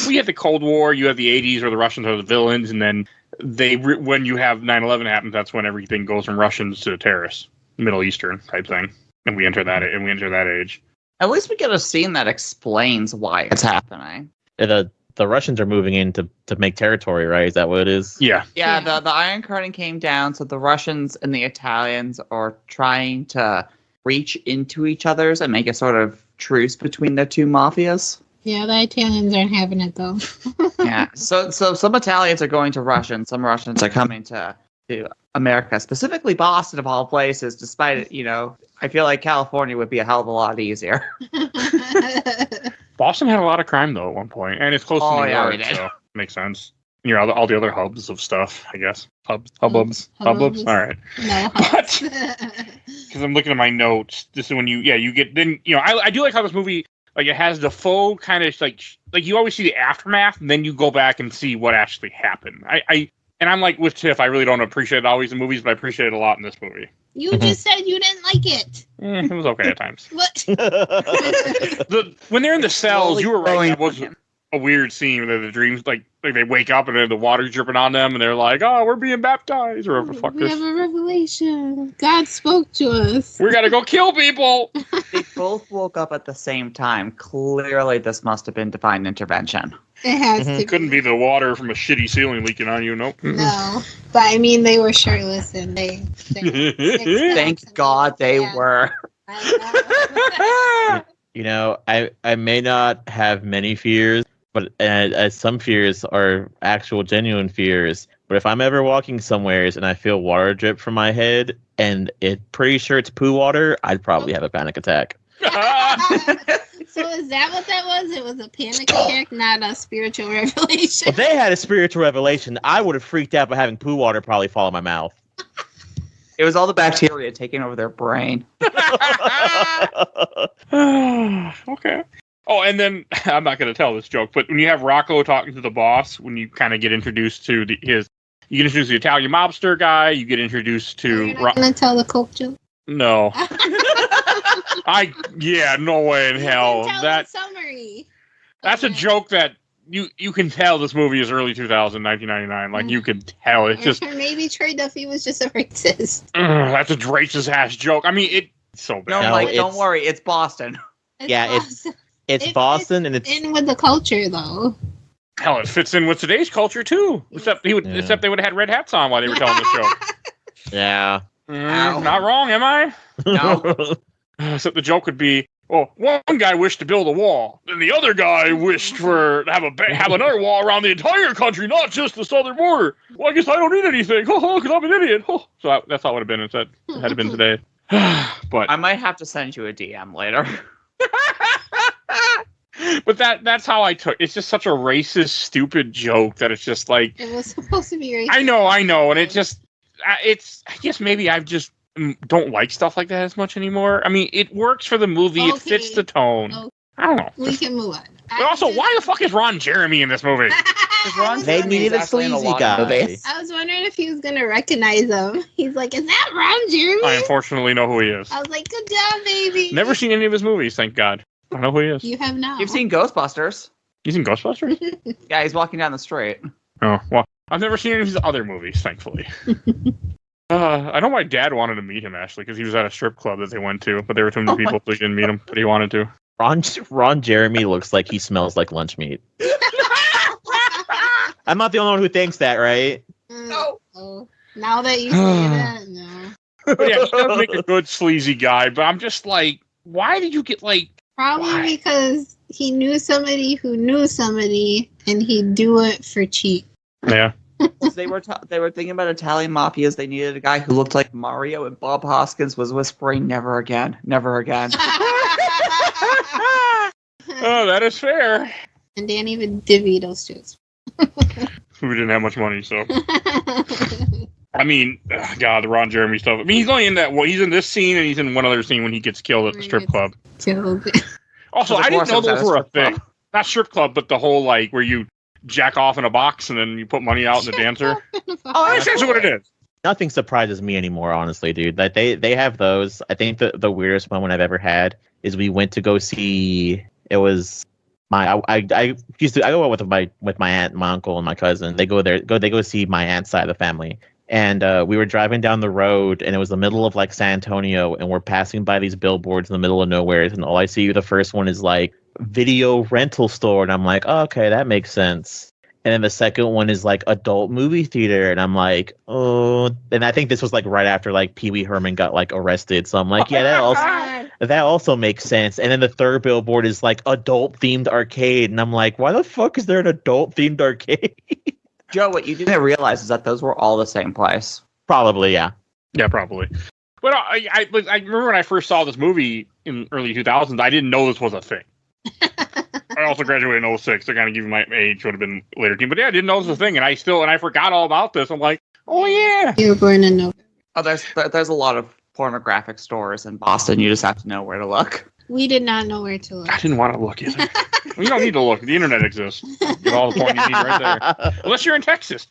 we had the Cold War, you have the 80s where the Russians are the villains, and then when you have 9/11 happen, that's when everything goes from Russians to terrorists, Middle Eastern type thing, and we enter that age. At least we get a scene that explains why it's happening. The Russians are moving in to make territory, right? Is that what it is? Yeah. Yeah, the Iron Curtain came down, so the Russians and the Italians are trying to reach into each other's and make a sort of truce between the two mafias. Yeah, the Italians aren't having it though. Yeah, so some Italians are going to Russia, and some Russians are coming to America, specifically Boston of all places. Despite it, I feel like California would be a hell of a lot easier. Boston had a lot of crime though at one point, and it's close to New York, we did. so makes sense. All the other hubs of stuff, I guess. Hubbubs. All right. No But because I'm looking at my notes, this is when you get then I do like how this movie it has the faux kind of like you always see the aftermath, and then you go back and see what actually happened. And I'm like with Tiff, I really don't appreciate it always in movies, but I appreciate it a lot in this movie. You just said you didn't like it. It was okay at times. What? When they're in the cells, you were right. That was him. a weird scene where the dreams, like they wake up and then the water's dripping on them, and they're like, "Oh, we're being baptized," or whatever the fuck We this. have a revelation. God spoke to us. We gotta go kill people. They both woke up at the same time. Clearly, this must have been divine intervention. It has to. Couldn't be the water from a shitty ceiling leaking on you. Nope. No, but I mean, they were shirtless and they Thank God they were. I I may not have many fears, but some fears are actual genuine fears. But if I'm ever walking somewheres and I feel water drip from my head and pretty sure it's poo water, I'd probably have a panic attack. So is that what that was? It was a panic attack, not a spiritual revelation. If they had a spiritual revelation, I would have freaked out by having poo water probably fall in my mouth. It was all the bacteria taking over their brain. Okay. Oh, and then I'm not going to tell this joke, but when you have Rocco talking to the boss, when you kind of get introduced to you get introduced to the Italian mobster guy, you get introduced to. You're not going to tell the Coke joke? No. No way in hell. Tell the summary. That's a joke that you can tell this movie is early 2000, 1999. Like, you can tell. It's just. Or maybe Troy Duffy was just a racist. That's a racist ass joke. I mean, it's so bad. No, Mike, don't worry. It's Boston. It's Boston, and it's in with the culture, though. Hell, it fits in with today's culture, too. Except they would have had red hats on while they were telling the show. Yeah. Not wrong, am I? No. Except the joke would be, well, one guy wished to build a wall, and the other guy wished to have another wall around the entire country, not just the southern border. Well, I guess I don't need anything, because I'm an idiot. So that's how it would have been instead. It had been today. But I might have to send you a DM later. But that's how I took. It's just such a racist, stupid joke that it's just like. It was supposed to be racist. I know, and it just. I guess maybe I just don't like stuff like that as much anymore. I mean, it works for the movie. Okay. It fits the tone. Okay. I don't know. We can move on. But also, why the fuck is Ron Jeremy in this movie? They needed a sleazy guy. I was wondering if he was going to recognize him. He's like, is that Ron Jeremy? I unfortunately know who he is. I was like, good job, baby. Never seen any of his movies, thank God. I don't know who he is. You have not. You've seen Ghostbusters. You've seen Ghostbusters? Yeah, he's walking down the street. Oh, well, I've never seen any of his other movies, thankfully. I know my dad wanted to meet him, actually, because he was at a strip club that they went to, but there were too many people, so he didn't meet him, but he wanted to. Ron Jeremy looks like he smells like lunch meat. I'm not the only one who thinks that, right? No. Oh, now that you say that, no. But yeah, he does make a good sleazy guy, but I'm just like, why did you get like... Probably because he knew somebody who knew somebody, and he'd do it for cheap. Yeah. They were thinking about Italian mafias. They needed a guy who looked like Mario, and Bob Hoskins was whispering, "Never again, never again." Oh, that is fair. And Danny DeVito's jokes. We didn't have much money, so. I mean, God, the Ron Jeremy stuff. I mean, he's only in that. Well, he's in this scene, and he's in one other scene when he gets killed at the strip club. Killed. Also, I didn't know those were a thing. Not strip club, but the whole like where you jack off in a box and then you put money out in the dancer. Oh, that's essentially what it is. Nothing surprises me anymore, honestly, dude. That they have those. I think the weirdest moment I've ever had is we went to go see. It was I go out with my aunt, my uncle, and my cousin. They go see my aunt's side of the family. And we were driving down the road, and it was the middle of like San Antonio, and we're passing by these billboards in the middle of nowhere. And all I see, the first one is like video rental store, and I'm like, oh, okay, that makes sense. And then the second one is like adult movie theater, and I'm like, oh. And I think this was like right after like Pee Wee Herman got like arrested, so I'm like, yeah, that also makes sense. And then the third billboard is like adult themed arcade, and I'm like, why the fuck is there an adult themed arcade? Joe, what you didn't realize is that those were all the same place. Probably, yeah. Yeah, probably. But I remember when I first saw this movie in early 2000s, I didn't know this was a thing. I also graduated in 06, so kind of giving my age would have been later teen. But yeah, I didn't know this was a thing, and I forgot all about this. I'm like, oh yeah. You were born in November. Oh, there's a lot of pornographic stores in Boston. You just have to know where to look. We did not know where to look. I didn't want to look either. You don't need to look. The internet exists. Get all the porn you need right there. Unless you're in Texas.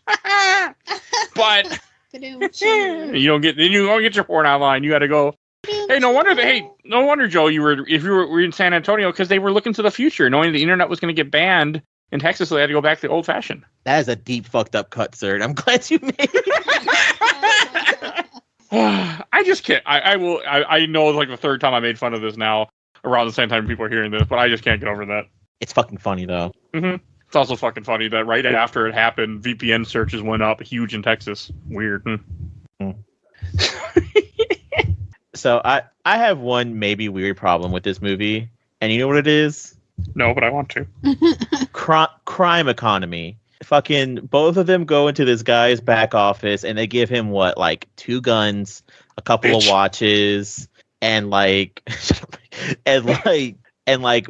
But you don't get your porn online. You got to go. Hey, no wonder, Joe, you were in San Antonio because they were looking to the future, knowing the internet was going to get banned in Texas, so they had to go back to the old fashioned. That is a deep fucked up cut, sir. I'm glad you made it. I just can't. I know it's like the third time I made fun of this now, around the same time people are hearing this, but I just can't get over that. It's fucking funny though. Mm-hmm. It's also fucking funny that right after it happened, VPN searches went up huge in Texas. Weird. So I have one maybe weird problem with this movie, and you know what it is? No, but I want to. Crime economy. Fucking both of them go into this guy's back office, and they give him what, like 2 guns, a couple of watches, and like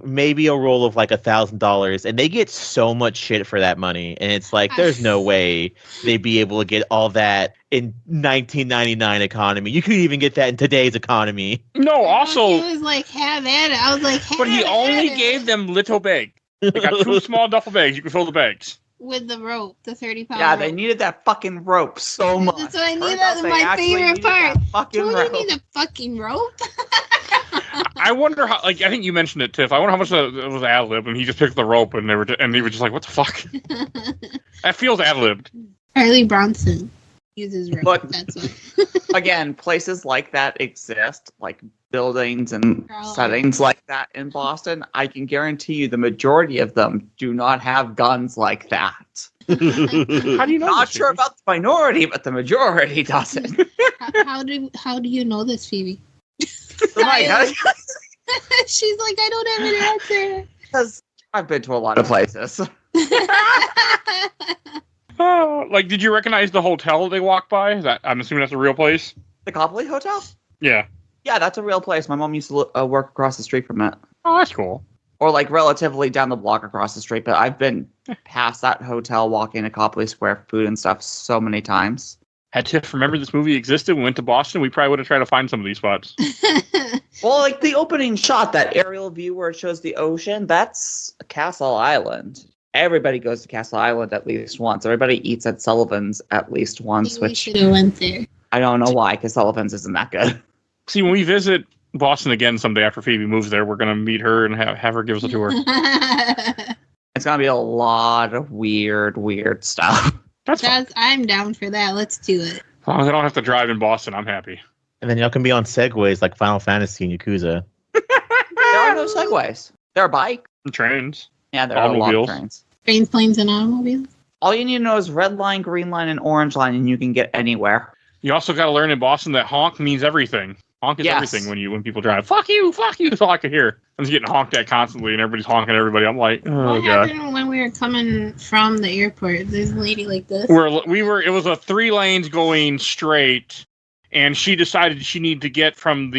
maybe a roll of like $1,000, and they get so much shit for that money, and it's like there's no way they'd be able to get all that in 1999 economy. You couldn't even get that in today's economy. No, also he was like, have at it. I was like, but he only gave them little bags. They got 2 small duffel bags. You can fill the bags with the rope, the 30-pound. Yeah, rope. they needed that fucking rope so much. That's what I needed. That's my favorite part. Do you need a fucking rope? I wonder how. Like, I think you mentioned it, Tiff. I wonder how much it was ad lib, and he just picked the rope, and they were just like, "What the fuck?" That feels ad libbed. Charlie Bronson uses rope. But that's what. Again, places like that exist, like buildings and settings like that in Boston. I can guarantee you, the majority of them do not have guns like that. How do you know? Not sure about the minority, but the majority doesn't. How do you know this, Phoebe? She's like, I don't have an answer. Because I've been to a lot of places. Like, did you recognize the hotel they walked by? I'm assuming that's a real place. The Copley Hotel? Yeah. Yeah, that's a real place. My mom used to work across the street from it. Oh, that's cool. Or like relatively down the block across the street. But I've been past that hotel, walking to Copley Square, food and stuff so many times. Had Tiff remembered this movie existed, we went to Boston, we probably would have tried to find some of these spots. Well, like the opening shot, that aerial view where it shows the ocean, that's Castle Island. Everybody goes to Castle Island at least once. Everybody eats at Sullivan's at least once, we should have went there. I don't know why, because Sullivan's isn't that good. See, when we visit Boston again someday after Phoebe moves there, we're going to meet her and have her give us a tour. It's going to be a lot of weird stuff. I'm down for that. Let's do it. As long as I don't have to drive in Boston, I'm happy. And then y'all can be on segways like Final Fantasy and Yakuza. There are no segways. There are bikes. Trains. Yeah, there are a lot of trains. Trains, planes, and automobiles? All you need to know is red line, green line, and orange line, and you can get anywhere. You also got to learn in Boston that honk means everything. Honk is everything when people drive. Fuck you! That's all I could hear. I'm just getting honked at constantly, and everybody's honking at everybody. I'm like, oh what god. Happened when we were coming from the airport? There's a lady like this. It was a 3 lanes going straight, and she decided she needed to get from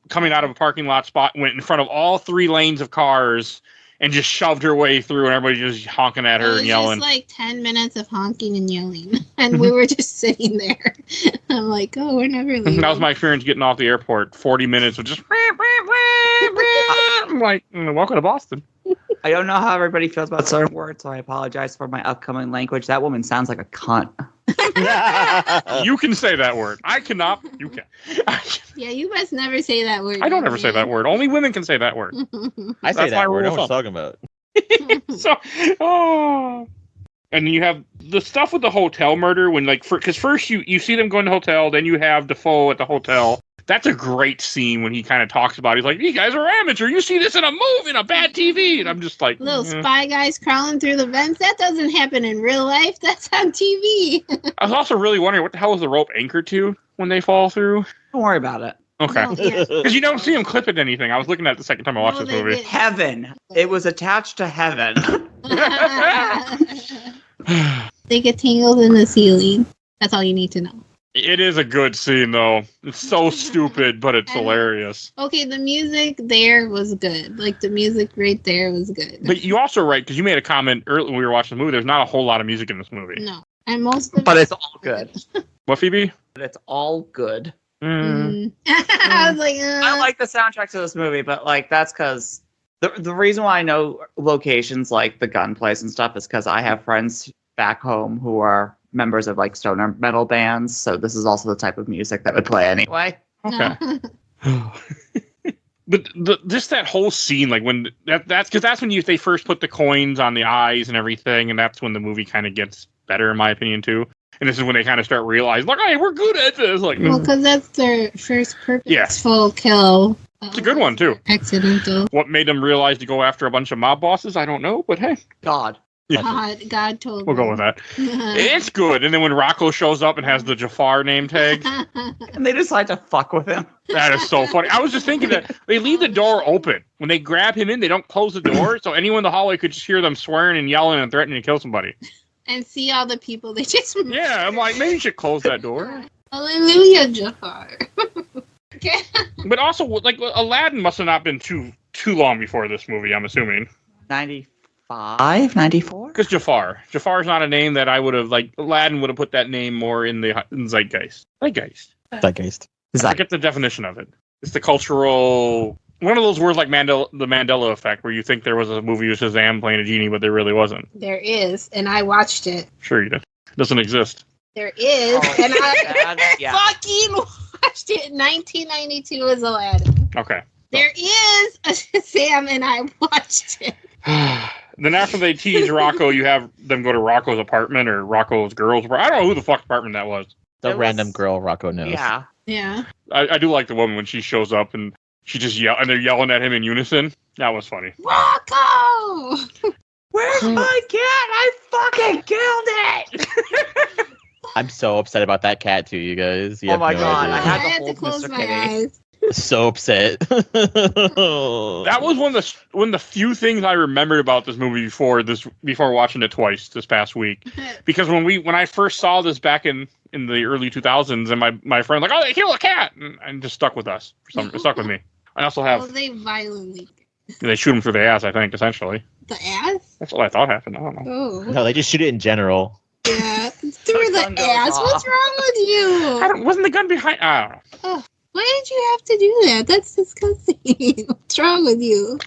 coming out of a parking lot spot, went in front of all 3 lanes of cars, and just shoved her way through, and everybody just honking at her and yelling. It was just like 10 minutes of honking and yelling, and we were just sitting there. I'm like, oh, we're never leaving. That was my experience getting off the airport. 40 minutes of just... I'm like, welcome to Boston. I don't know how everybody feels about certain words, so I apologize for my upcoming language. That woman sounds like a cunt. You can say that word. I cannot. You can. Yeah, you must never say that word. I don't ever say that word. Only women can say that word. I say That's that my word. I know rule what you're of talking about. So, oh. And you have the stuff with the hotel murder when, like, because first you see them go in the hotel, then you have Defoe at the hotel. That's a great scene when he kind of talks about it. He's like, you guys are amateur. You see this in a movie, in a bad TV. And I'm just like... Little spy guys crawling through the vents. That doesn't happen in real life. That's on TV. I was also really wondering, what the hell is the rope anchored to when they fall through? Don't worry about it. Okay. No, yeah. Because you don't see him clip it to anything. I was looking at it the second time I watched No, this they movie. didn't. Heaven. It was attached to heaven. They get tangled in the ceiling. That's all you need to know. It is a good scene, though. It's so stupid, but it's hilarious. Okay, the music there was good. Like, the music right there was good. But you also right, because you made a comment earlier when we were watching the movie, there's not a whole lot of music in this movie. No. And most of But it- it's all good. What, Phoebe? But it's all good. I was like, I like the soundtrack to this movie, but like that's because the reason why I know locations like the gun place and stuff is because I have friends back home who are members of like stoner metal bands. So this is also the type of music that would play anyway. Okay. But just that whole scene, like when that's because that's when they first put the coins on the eyes and everything, and that's when the movie kind of gets better, in my opinion, too. And this is when they kind of start realizing, like, hey, we're good at this. Like, Well, because that's their first purposeful kill. it's a good one, too. Accidental. What made them realize to go after a bunch of mob bosses? I don't know, but hey. God. Yeah. God told We'll go with that. It's good. And then when Rocco shows up and has the Jafar name tag, And they decide to fuck with him. that is so funny. I was just thinking that they leave the door open. When they grab him in, they don't close the door, so anyone in the hallway could just hear them swearing and yelling and threatening to kill somebody. And see all the people they just... Yeah, I'm like, maybe you should close that door. Hallelujah, Jafar. Okay. But also, like, Aladdin must have not been too long before this movie, I'm assuming. 95? 94? Because Jafar's not a name that I would have, like, Aladdin would have put that name more in the zeitgeist. Zeitgeist. I get the definition of it. It's the cultural... One of those words like the Mandela effect, where you think there was a movie with Shazam playing a genie, but there really wasn't. There is, and I watched it. Sure you did. It doesn't exist. There is, and I Yeah. fucking watched it. 1992 is Aladdin. Okay. There is a Shazam, and I watched it. Then after they tease Rocco, you have them go to Rocco's apartment or Rocco's girl's apartment. I don't know who the fuck apartment that was. The random girl Rocco knows. Yeah. Yeah. I do like the woman when she shows up and she just and they're yelling at him in unison. That was funny. Rocco! Where's my cat? I fucking killed it! I'm so upset about that cat too, you guys. You Oh have my no God, idea. I had to to hold close Mr. my Kitty. eyes. So upset. That was one of the few things I remembered about this movie before watching it twice this past week. Because when I first saw this back in the early 2000s, and my friend like, oh, they killed a cat, and just stuck with us. It stuck with me. I also Well, have they violently... they shoot him through the ass. I think essentially The ass? that's what I thought happened. I don't know. Oh. No, they just shoot it in general. Yeah. Through the gun goes ass. off. What's wrong with you? Wasn't the gun behind? I don't know. Why did you have to do that? That's disgusting. What's wrong with you?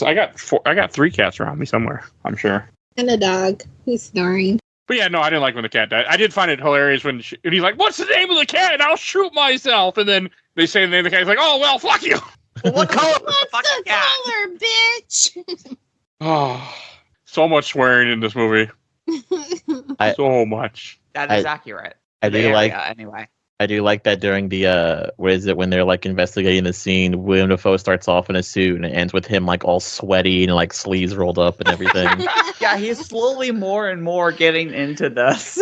I got 3 cats around me somewhere, I'm sure. And a dog who's snoring. But yeah, no, I didn't like when the cat died. I did find it hilarious when he's like, "What's the name of the cat? And I'll shoot myself." And then they say the name of the cat. He's like, "Oh well, fuck you." What color was the What's fucking the cat? color, bitch? Oh, so much swearing in this movie. So much. That is accurate. I The do area, like anyway. I do like that during the when they're like investigating the scene, William Dafoe starts off in a suit and it ends with him like all sweaty and like sleeves rolled up and everything. Yeah, he's slowly more and more getting into this.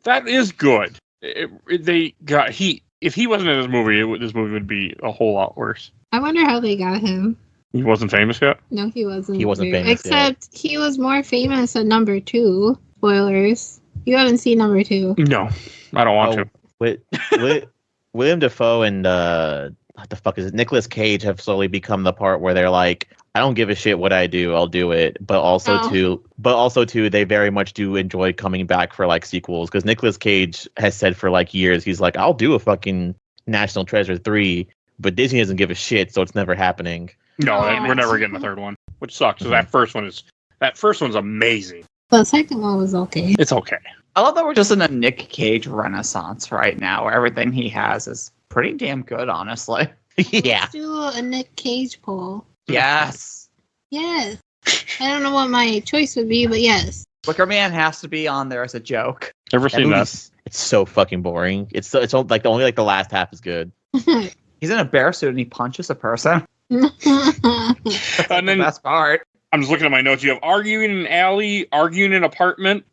That is good. If he wasn't in this movie, this movie would be a whole lot worse. I wonder how they got him. He wasn't famous yet. No, he wasn't. He wasn't famous Except he was more famous at number 2. Spoilers. You haven't seen number 2. No, I don't want to. William Dafoe and what the fuck is it? Nicolas Cage have slowly become the part where they're like, I don't give a shit what I do, I'll do it. But also too, they very much do enjoy coming back for like sequels because Nicolas Cage has said for like years he's like, I'll do a fucking National Treasure 3, but Disney doesn't give a shit, so it's never happening. No, No. we're never getting a third one, which sucks. 'Cause that first one's amazing. The second one was okay. It's okay. I love that we're just in a Nick Cage renaissance right now, where everything he has is pretty damn good, honestly. Yeah. Let's do a Nick Cage poll. Yes. Yes. I don't know what my choice would be, but yes. Wicker Man has to be on there as a joke. Never That seen that. movie's, it's so fucking boring. It's like only the last half is good. He's in a bear suit and he punches a person. And The then best part. I'm just looking at my notes. You have arguing in an alley, arguing in an apartment.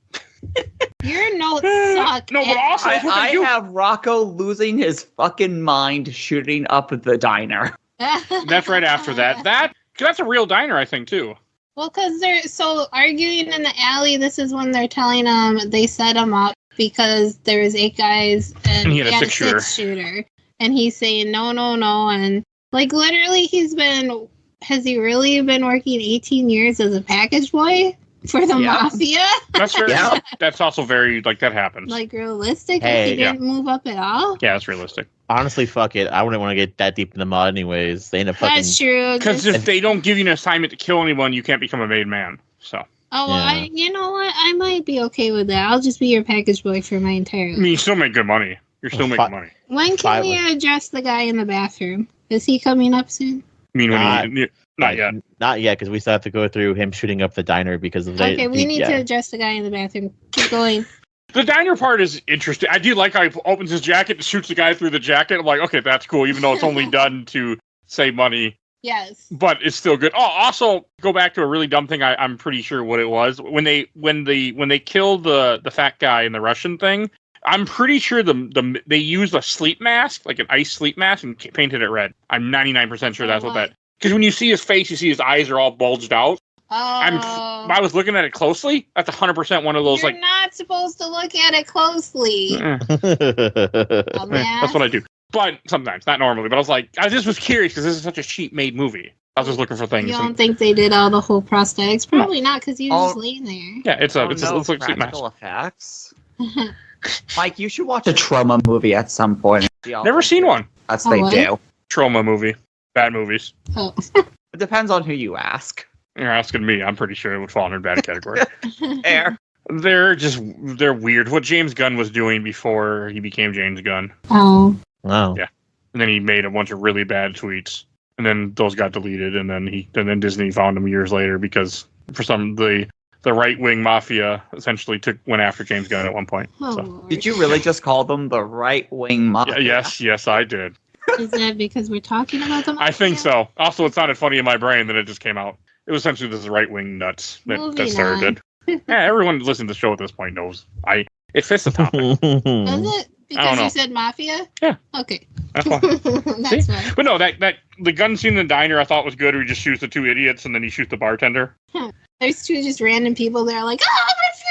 Your notes suck. No, but ass. also- That's what they I do. have Rocco losing his fucking mind shooting up the diner. That's right after that. That's a real diner, I think, too. Well, because they're so arguing in the alley. This is when they're telling them they set him up because there was 8 guys and he had a a six-shooter. six-shooter. And he's saying no, no, no, and like literally, has he really been working 18 years as a package boy for the Yeah. mafia? That's very. Yeah. That's also very that happens. Like realistic? Hey, Like he didn't move up at all? Yeah, that's realistic. Honestly, fuck it. I wouldn't want to get that deep in the mud anyways. They end up fucking. That's true. Because if they don't give you an assignment to kill anyone, you can't become a made man. So Oh, well, Yeah. you know what? I might be okay with that. I'll just be your package boy for my entire I life. mean, you still make good money. You're still making Fi- money. When can we address the guy in the bathroom? Is he coming up soon? I mean, not yet. Not yet, because we still have to go through him shooting up the diner because of Okay, we need to yeah. address the guy in the bathroom. Keep going. The diner part is interesting. I do like how he opens his jacket and shoots the guy through the jacket. I'm like, okay, that's cool, even though it's only done to save money. Yes. But it's still good. Oh, also go back to a really dumb thing. I'm pretty sure what it was when they killed the fat guy in the Russian thing. I'm pretty sure they used a sleep mask, like an ice sleep mask, and painted it red. I'm 99% sure that's what that. Because when you see his face, you see his eyes are all bulged out. Oh. I was looking at it closely. That's 100% one of those You're like. not supposed to look at it closely. That's what I do. But sometimes, not normally. But I was like, I just was curious because this is such a cheap made movie. I was just looking for things. You don't think they did all the whole prosthetics? Probably not, because he was Oh. just laying there. Yeah, it's no like sleep mask. practical effects. Mike, you should watch a trauma movie at some point. Never seen one. That's Oh, they what? do. Trauma movie. Bad movies. Oh. It depends on who you ask. You're asking me. I'm pretty sure it would fall under bad category. Air. They're weird. What James Gunn was doing before he became James Gunn. Oh. Wow. Yeah. And then he made a bunch of really bad tweets. And then those got deleted. And then Disney found them years later because for the right-wing mafia essentially went after James Gunn at one point. Oh, So. Lord. Did you really just call them the right-wing mafia? Yes, I did. Is that because we're talking about the I think mafia? so. Also, it sounded funny in my brain that it just came out. It was essentially this right-wing nuts that Moving started it. Yeah, everyone listening to the show at this point knows. It fits the topic. Is it? I don't Because know. you said mafia? Yeah. Okay. That's why. That's See? fine. But no, that the gun scene in the diner I thought was good. Where he just shoots the 2 idiots and then he shoots the bartender. There's 2 just random people that are like, oh, run for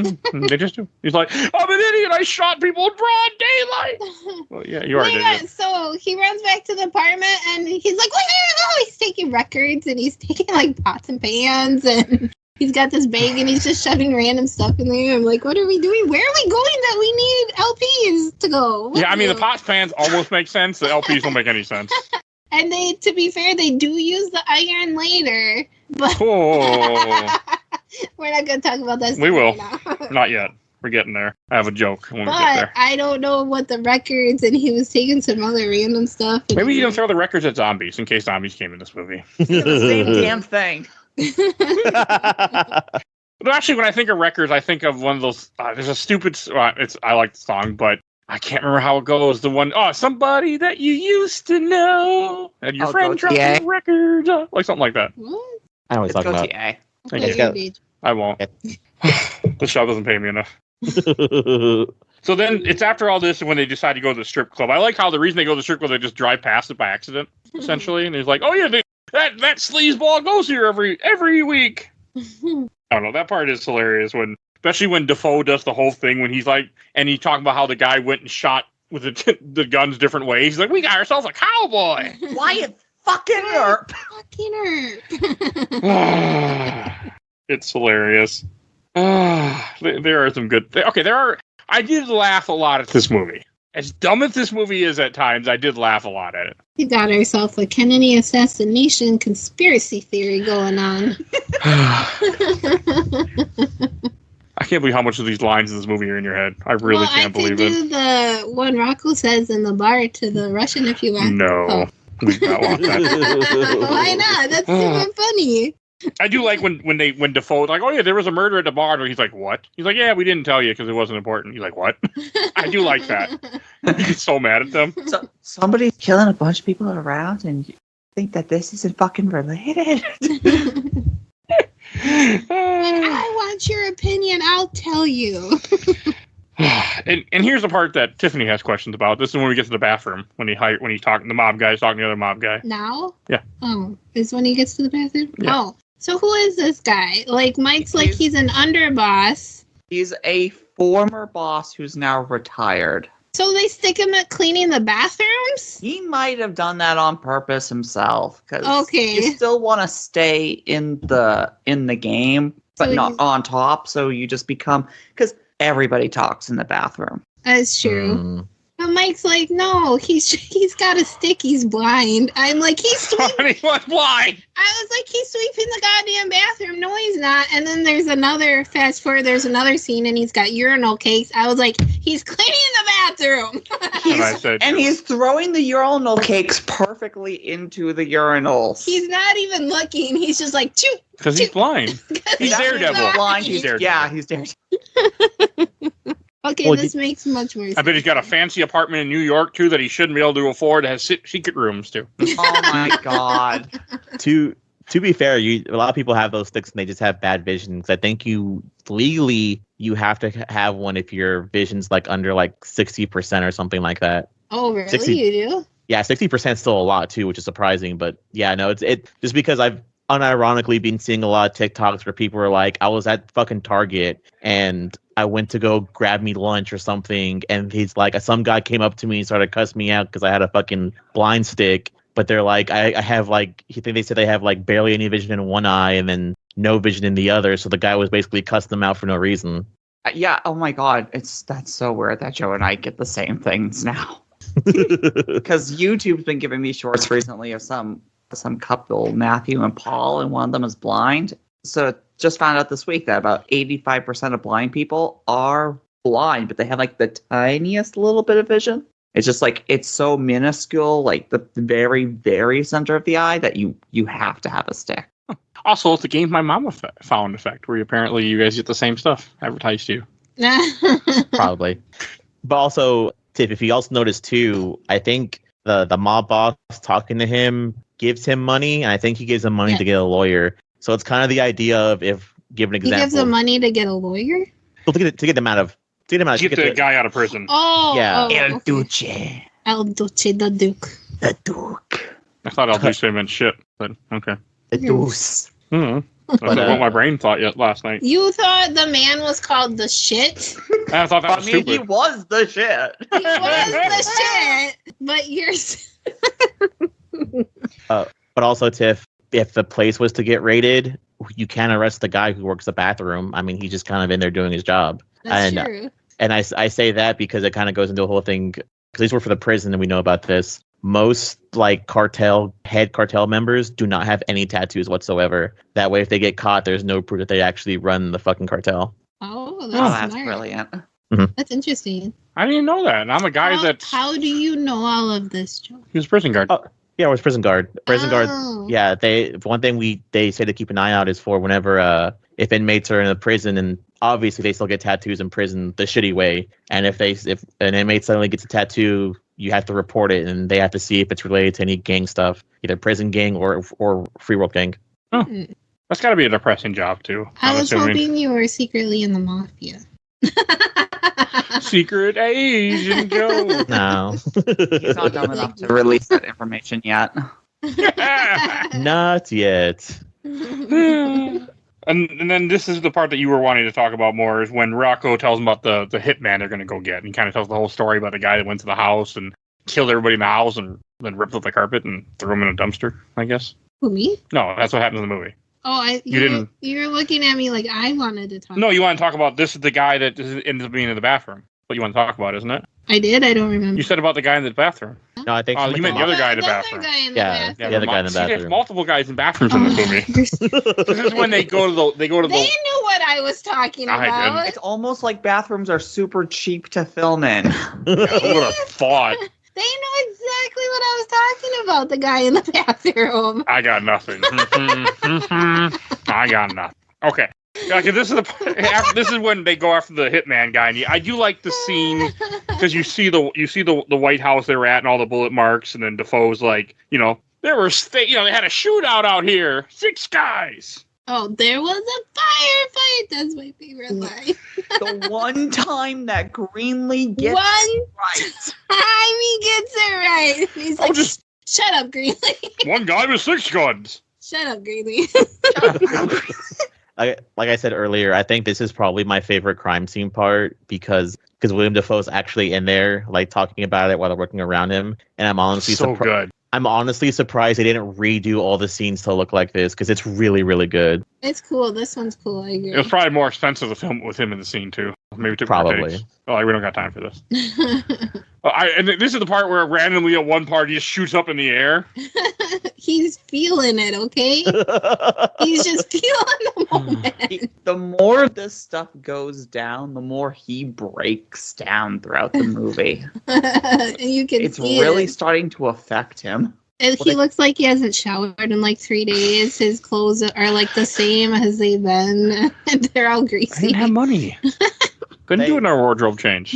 your life! They just do. He's like, I'm an idiot. I shot people in broad daylight. Well, yeah, you are an idiot. So he runs back to the apartment and he's like, oh, he's taking records and he's taking like pots and pans and he's got this bag and he's just shoving random stuff in there. I'm like, what are we doing? Where are we going that we need LPs to go? Yeah, I mean, the pots pans almost make sense. The LPs don't make any sense. And they, to be fair, they do use the iron later, but Oh, we're not going to talk about that. We will. right now. not yet. We're getting there. I have a joke when we get But there. I don't know what the records, and he was taking some other random stuff. and Maybe you can throw the records at zombies in case zombies came in this movie. The same damn thing. But actually, when I think of records, I think of one of those. There's a stupid. I like the song, but I can't remember how it goes. The one, somebody that you used to know, and your friend dropped Gautier. the record, like something like that. What? I always It's talk about. Gautier. Thank What you. your age? I won't. The show doesn't pay me enough. So then it's after all this when they decide to go to the strip club. I like how the reason they go to the strip club, they just drive past it by accident, essentially. And he's like, oh, yeah, that sleazeball goes here every week. I don't know. That part is hilarious, especially when Defoe does the whole thing when he's like, and he talking about how the guy went and shot with the guns different ways. He's like, we got ourselves a cowboy. Wyatt fucking Earp. Fucking Earp. It's hilarious. There are some good. Okay, there are. I did laugh a lot at this movie. As dumb as this movie is at times, I did laugh a lot at it. We got ourselves a Kennedy assassination conspiracy theory going on. I can't believe how much of these lines in this movie are in your head. I really can't believe it. I could do the one Rocco says in the bar to the Russian if you want. No. We do not want that. Why not? That's super funny. I do like when Defoe's like, oh yeah, there was a murder at the bar. And he's like, what? He's like, yeah, we didn't tell you because it wasn't important. He's like, what? I do like that. He's so mad at them. So somebody's killing a bunch of people around, and you think that this isn't fucking related. I want your opinion. I'll tell you. and here's the part that Tiffany has questions about. This is when we get to the bathroom when he's talking. The mob guy's talking to the other mob guy. Now? Yeah. Oh, is when he gets to the bathroom? Yeah. Oh, so who is this guy? Like Mike's like he's an underboss. He's a former boss who's now retired. So they stick him at cleaning the bathrooms? He might have done that on purpose himself, because Okay. you still want to stay in the game, but So not on top. So you just become, because everybody talks in the bathroom. That's true. But Mike's like, no, he's got a stick. He's blind. I'm like, he's sweeping. He was blind. I was like, he's sweeping the goddamn bathroom. No, he's not. And then there's another fast forward. There's another scene, and he's got urinal cakes. I was like, he's cleaning the bathroom. And he's throwing the urinal cakes perfectly into the urinals. He's not even looking. He's just like, choo. Because he's blind. He's Daredevil. Blind. He's Daredevil. Yeah, he's Daredevil. Okay, this makes much more sense. I bet he's got a fancy apartment in New York, too, that he shouldn't be able to afford. It has secret rooms, too. Oh, my God. To be fair, a lot of people have those sticks and they just have bad vision. I think legally you have to have one if your vision's like under like 60% or something like that. Oh, really? 60 You do? Yeah, 60% is still a lot too, which is surprising. But yeah, no, it just because I've unironically been seeing a lot of TikToks where people are like, I was at fucking Target and I went to go grab me lunch or something, and he's like, some guy came up to me and started cussing me out because I had a fucking blind stick. But they're like, I have like, they said they have like barely any vision in one eye and then no vision in the other. So the guy was basically cussing them out for no reason. Yeah. Oh my God. That's so weird that Joe and I get the same things now. Because YouTube's been giving me shorts recently of some couple, Matthew and Paul, and one of them is blind. So just found out this week that about 85% of blind people are blind, but they have like the tiniest little bit of vision. It's just like, it's so minuscule, like the very, very center of the eye, that you have to have a stick. Also, it's the Games My Mama found effect, where apparently you guys get the same stuff advertised to you. Probably. But also, Tiff, if you also notice too, I think the mob boss talking to him gives him money, and I think he gives him money to get a lawyer. So it's kind of the idea of, if give an example, He gives him money to get a lawyer? Well, to get them out of get the guy out of prison. Oh, yeah. El okay. Duce. El Duce, the Duke. The Duke. I thought El Duce meant shit, but okay. The Deuce. Mm-hmm. That's what my brain thought last night. You thought the man was called the shit? I thought that was stupid. He was the shit. He was the shit, but you're... But also, Tiff, if the place was to get raided, you can't arrest the guy who works the bathroom. I mean, he's just kind of in there doing his job. That's true. And I say that because it kind of goes into a whole thing, because he's worked for the prison and we know about this. Most like head cartel members do not have any tattoos whatsoever. That way, if they get caught, there's no proof that they actually run the fucking cartel. Oh, That's smart. brilliant. Mm-hmm. That's interesting. I didn't know that. And I'm a guy How do you know all of this, Joe? He was a prison guard. Oh, yeah, it was prison guard. Prison guard. Oh. Yeah, one thing they say to keep an eye out is for whenever if inmates are in a prison, and obviously they still get tattoos in prison the shitty way. And if an inmate suddenly gets a tattoo, you have to report it, and they have to see if it's related to any gang stuff, either prison gang or free world gang. Oh, that's got to be a depressing job too. I was hoping you were secretly in the mafia. Secret Asian Joe. No, He's not dumb enough to release that information yet. not yet. And then this is the part that you were wanting to talk about more, is when Rocco tells him about the hitman they're going to go get. And he kind of tells the whole story about the guy that went to the house and killed everybody in the house and then ripped up the carpet and threw him in a dumpster, I guess. Who, me? No, that's what happens in the movie. Oh, didn't. You're looking at me like I wanted to talk. No, you want to talk about this is the guy that ends up being in the bathroom. what you want to talk about, isn't it? I did. I don't remember. You said about the guy in the bathroom. No, I think. Oh, you meant the other guy in the other bathroom. guy in the Yeah, bathroom. the other guy in the See, there's bathroom. multiple guys in bathrooms in this movie. This is when they go to the. They knew what I was talking I about. didn't. It's almost like bathrooms are super cheap to film in. I would have thought. They know exactly what I was talking about. The guy in the bathroom. I got nothing. I got nothing. Okay. Yeah, 'cause this is when they go after the hitman guy. And I do like the scene because you see the White House they were at and all the bullet marks, and then Defoe's like, they had a shootout out here, 6 guys. Oh, there was a firefight. That's my favorite line. The one time that Greenlee gets One it right. time he gets it right. He's like, shut up, Greenlee. One guy with 6 guns. Shut up, Greenlee. Like I said earlier, I think this is probably my favorite crime scene part because William Dafoe's actually in there, like talking about it while they're working around him, and I'm honestly good. I'm honestly surprised they didn't redo all the scenes to look like this because it's really, really good. It's cool. This one's cool. I agree. It was probably more expensive to film with him in the scene too. Maybe took more Probably. takes. Oh, we don't got time for this. And this is the part where randomly at one part he just shoots up in the air. He's feeling it, okay? He's just feeling the moment. The more this stuff goes down, the more he breaks down throughout the movie. And you can It's see really it. starting to affect him. And he looks like he hasn't showered in like 3 days. His clothes are like the same as they've been. And they're all I greasy. didn't have money. Couldn't do another wardrobe change.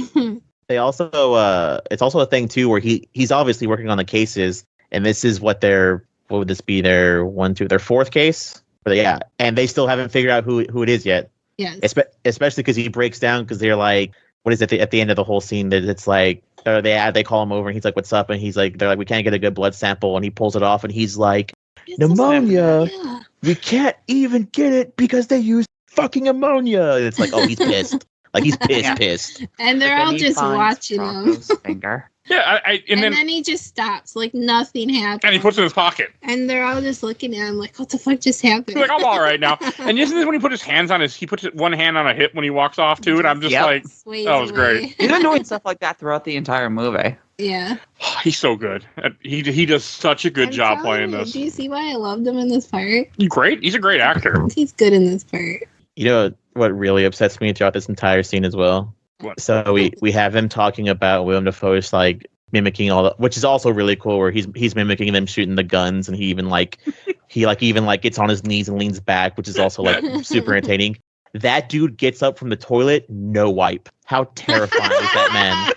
They also, it's also a thing too where he's obviously working on the cases, and this is what would this be, their 4th case? But yeah, and they still haven't figured out who it is yet. Yes. Especially because he breaks down because they're like, what is it at the end of the whole scene that it's like, they call him over and he's like, what's up? And he's like, they're like, we can't get a good blood sample, and he pulls it off and he's like, pneumonia. Yeah. We can't even get it because they use fucking ammonia. And it's like, oh, he's pissed. Like he's pissed. And they're Then all he just finds watching him. Rocco's finger. Yeah, And then he just stops, like nothing happened. and he puts it in his pocket. And they're all just looking at him like, what the fuck just happened? He's like, I'm all right now. And isn't this when he put his hands on he puts one hand on a hip when he walks off too? And I'm just Yep. like, Sways that was away. great. He's been doing stuff like that throughout the entire movie. Yeah. He's so good. He does such a good I'm job telling playing you, this. Do you see why I loved him in this part? He's great. He's a great actor. He's good in this part. You know what really upsets me throughout this entire scene as well? What? So we have him talking about Willem Dafoe's like mimicking all the, which is also really cool, where he's mimicking them shooting the guns, and he even gets on his knees and leans back, which is also like super entertaining. That dude gets up from the toilet, no wipe. How terrifying is that man?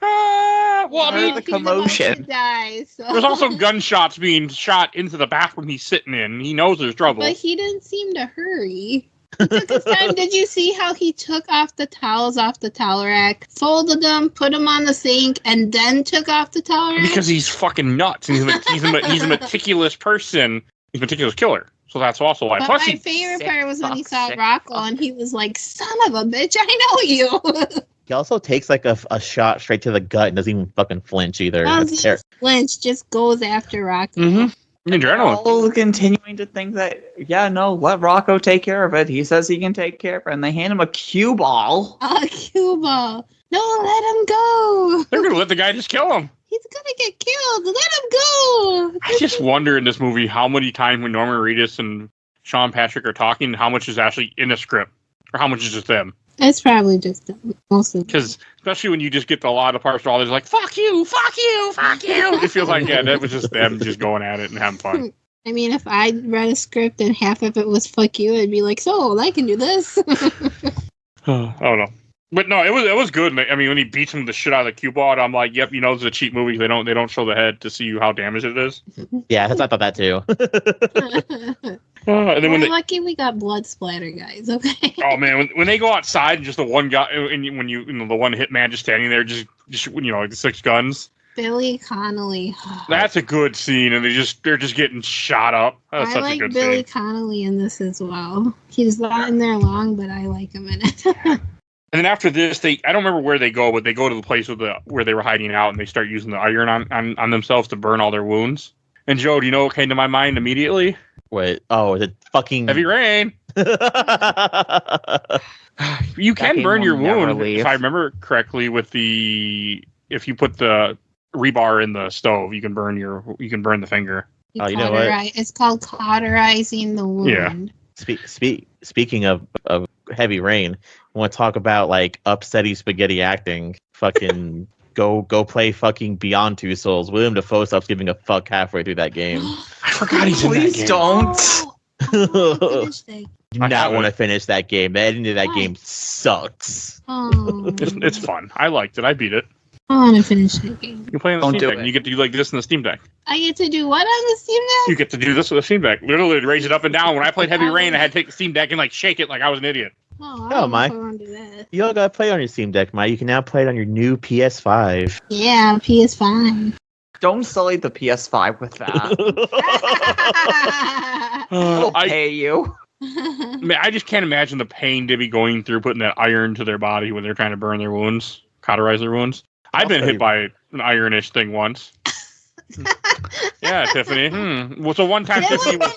Well, I mean, the commotion. there's also gunshots being shot into the bathroom he's sitting in. He knows there's trouble. But he didn't seem to hurry. He took his time. Did you see how he took off the towels off the towel rack, folded them, put them on the sink, and then took off the towel rack? Because he's fucking nuts. And he's a meticulous person. He's a meticulous killer. So that's also why. But Plus, my favorite part was when he saw sick Rocco fuck. and he was like, son of a bitch, I know you. He also takes like a shot straight to the gut and doesn't even fucking flinch either. That's Lynch just goes after Rocco. Mm-hmm. Adrenaline. All continuing to think that, let Rocco take care of it. He says he can take care of it, and they hand him a cue ball. A cue ball. No, let him go. They're going to let the guy just kill him. He's gonna get killed. Let him go. I just wonder in this movie how many times when Norman Reedus and Sean Patrick are talking, how much is actually in the script, or how much is just them. It's probably just them, mostly. Because especially when you just get a lot of parts where all there's like, fuck you, fuck you, fuck you. It feels like, that was just them just going at it and having fun. I mean, if I read a script and half of it was fuck you, I'd be like, so I can do this. I don't know. But no, it was good. I mean, when he beats him the shit out of the cue ball, I'm like, yep, it's a cheap movie. They don't show the head to see you how damaged it is. Yeah, I thought that too. And then We're lucky we got blood splatter, guys. Okay. Oh man, when they go outside and just the one guy, and when the one hitman just standing there, just like the 6 guns. Billy Connolly. That's a good scene, and they're just getting shot up. That's I such like a good Billy scene. Connolly in this as well. He's not in there long, but I like him in it. And then after this, I don't remember where they go, but they go to the place where they were hiding out, and they start using the iron on themselves to burn all their wounds. And Joe, do you know what came to my mind immediately? Wait, oh, is it fucking Heavy Rain. You can game burn will your never wound, leave. if I remember correctly, if you put the rebar in the stove, you can burn the finger. Oh, you know what? It's called cauterizing the wound. Yeah. Speaking of heavy rain, I want to talk about like upsetty spaghetti acting. Fucking go play fucking Beyond Two Souls. William Dafoe stops giving a fuck halfway through that game. I forgot he's in that Please game. don't. Do not want to finish that game. The ending of that game sucks. Oh, It's fun. I liked it. I beat it. I want to finish that game. You play on the Don't Steam do Deck. it. And you get to do like this in the Steam Deck. I get to do what on the Steam You Deck? get to do this with the Steam Deck. Literally raise it up and down. When I played Heavy Rain, I had to take the Steam Deck and like shake it like I was an idiot. Oh, Oh, I my. want to do that. You all gotta play on your Steam Deck, Mike. You can now play it on your new PS5. Yeah, PS5. Don't sully the PS5 with that. I'll I pay you. man, I just can't imagine the pain they'd be going through putting that iron to their body when they're trying to burn their wounds, cauterize their wounds. I've been hit by an ironish thing once. Yeah, Tiffany. Well, so one time Tiffany was,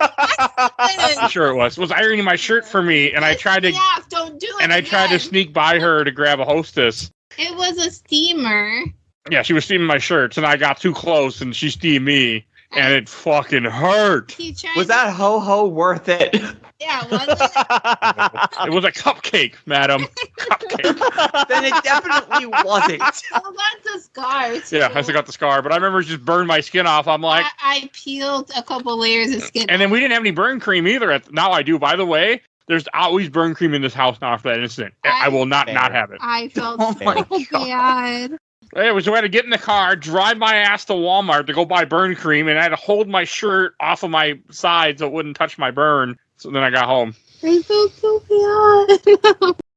I'm sure it was ironing my shirt for me, and I tried to Don't do it. and I tried to again. sneak by her to grab a Hostess. It was a steamer. Yeah, she was steaming my shirts, and I got too close, and she steamed me, and it fucking hurt. He tried. Was that ho-ho worth it? Yeah, was it? It was a cupcake, madam. Cupcake. Then it definitely wasn't. Oh, that's a scar. Too. Yeah, I still got the scar, but I remember it just burned my skin off. I'm like, I peeled a couple layers of skin. and then we didn't have any burn cream either. Now I do. By the way, there's always burn cream in this house now after that incident. I will not have it. I felt Oh so my bad. It was, we had to get in the car, drive my ass to Walmart to go buy burn cream, and I had to hold my shirt off of my side so it wouldn't touch my burn. So then I got home. I felt so bad.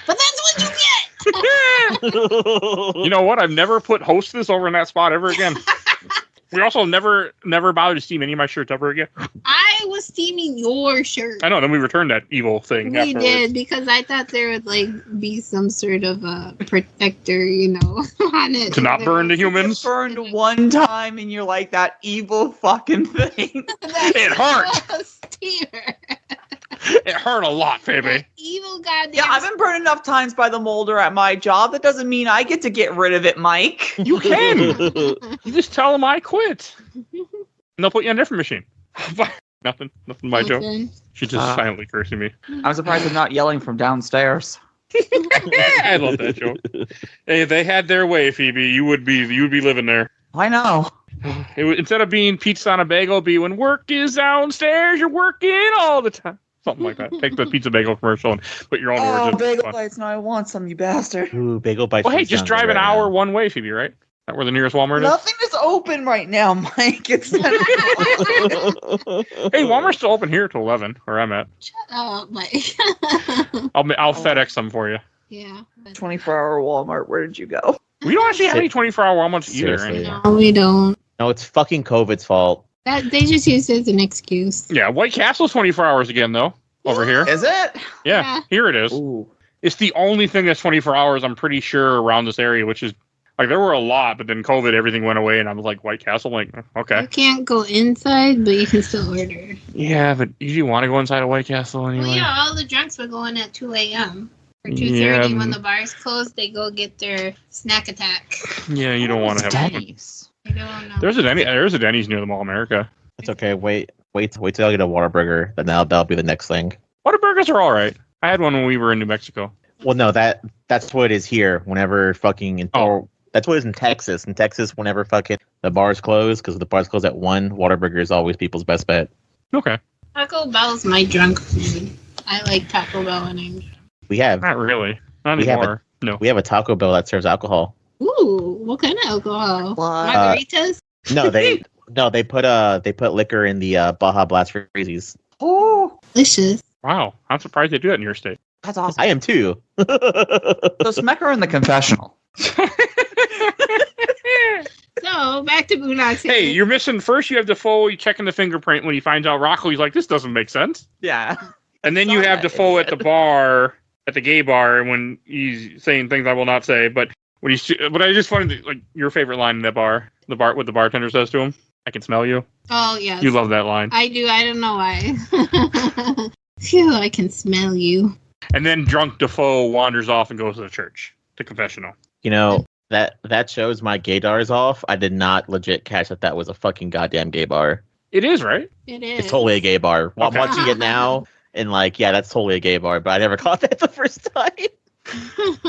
But that's what you get. You know what? I've never put Hostess over in that spot ever again. We also never bothered to steam any of my shirts ever again. I was steaming your shirt. I know. Then we returned that evil thing. We afterwards. did because I thought there would be some sort of a protector, on it. To not burn the humans. Burned one time and you're like that evil fucking thing. It hurt. A steamer. It hurt a lot, Phoebe. That evil goddamn. Yeah, I've been burned enough times by the molder at my job. That doesn't mean I get to get rid of it, Mike. You can. You just tell them I quit. And they'll put you on a different machine. Nothing my joke. She's just silently cursing me. I'm surprised I'm not yelling from downstairs. I love that joke. Hey, if they had their way, Phoebe, you would be living there. I know. Instead of being pizza on a bagel, be when work is downstairs, you're working all the time. Something like that. Take the pizza bagel commercial and put your own words Oh, in. bagel bites. Now I want some, you bastard. Ooh, bagel bites. Well, hey, just sounds drive good an right hour now. one way, Phoebe, right? Is that where the nearest Walmart is? Nothing is open right now, Mike. It's Hey, Walmart's still open here till 11, where I'm at. Shut up, Mike. I'll FedEx some for you. Yeah. 24-hour Walmart. Where did you go? We don't actually have any 24-hour Walmarts either. Seriously. Anymore. No, we don't. No, it's fucking COVID's fault. They just use it as an excuse. Yeah, White Castle's 24 hours again, though, over here. Is it? Yeah, here it is. Ooh. It's the only thing that's 24 hours, I'm pretty sure, around this area, which is, like, there were a lot, but then COVID, everything went away, and I was like, White Castle, like, okay. You can't go inside, but you can still order. Yeah, but you want to go inside a White Castle anyway? Well, yeah, all the drunks were going at 2 a.m. Or 2:30 Yeah, when the bars close, they go get their snack attack. Yeah, you don't want to have. Denny's. I don't know. There's a Denny's near the Mall of America. It's okay. Wait till I get a Whataburger. Then that'll be the next thing. Whataburgers are all right. I had one when we were in New Mexico. Well, no, that's what it is here. Whenever fucking that's what it is in Texas. In Texas, whenever fucking the bars close, because the bars close at 1, Whataburger is always people's best bet. Okay. Taco Bell's my drunk food. I like Taco Bell when I'm drunk. We have Not really. Not We have anymore. No. a Taco Bell that serves alcohol. Ooh, what kind of alcohol? What? Margaritas? No, they put liquor in the Baja Blast Freezies. Oh, Delicious. Wow. I'm surprised they do that in your state. that's awesome. I am too. So Smecker in the confessional. So, back to Boondock Saints. Hey, you're missing. First, you have Defoe checking the fingerprint when he finds out Rocco. He's like, this doesn't make sense. Yeah. And then you Saw have that Defoe at idiot. the bar, at the gay bar, when he's saying things I will not say. But when I just wanted like your favorite line in that bar, what the bartender says to him. I can smell you. Oh, yes. You love that line. I do. I don't know why. Phew, I can smell you. And then drunk Defoe wanders off and goes to the church, the confessional. You know, that shows my gaydars off. I did not legit catch that was a fucking goddamn gay bar. It is, right? It is. It's totally a gay bar. I'm Okay. watching it now, and like, yeah, that's totally a gay bar, but I never caught that the first time.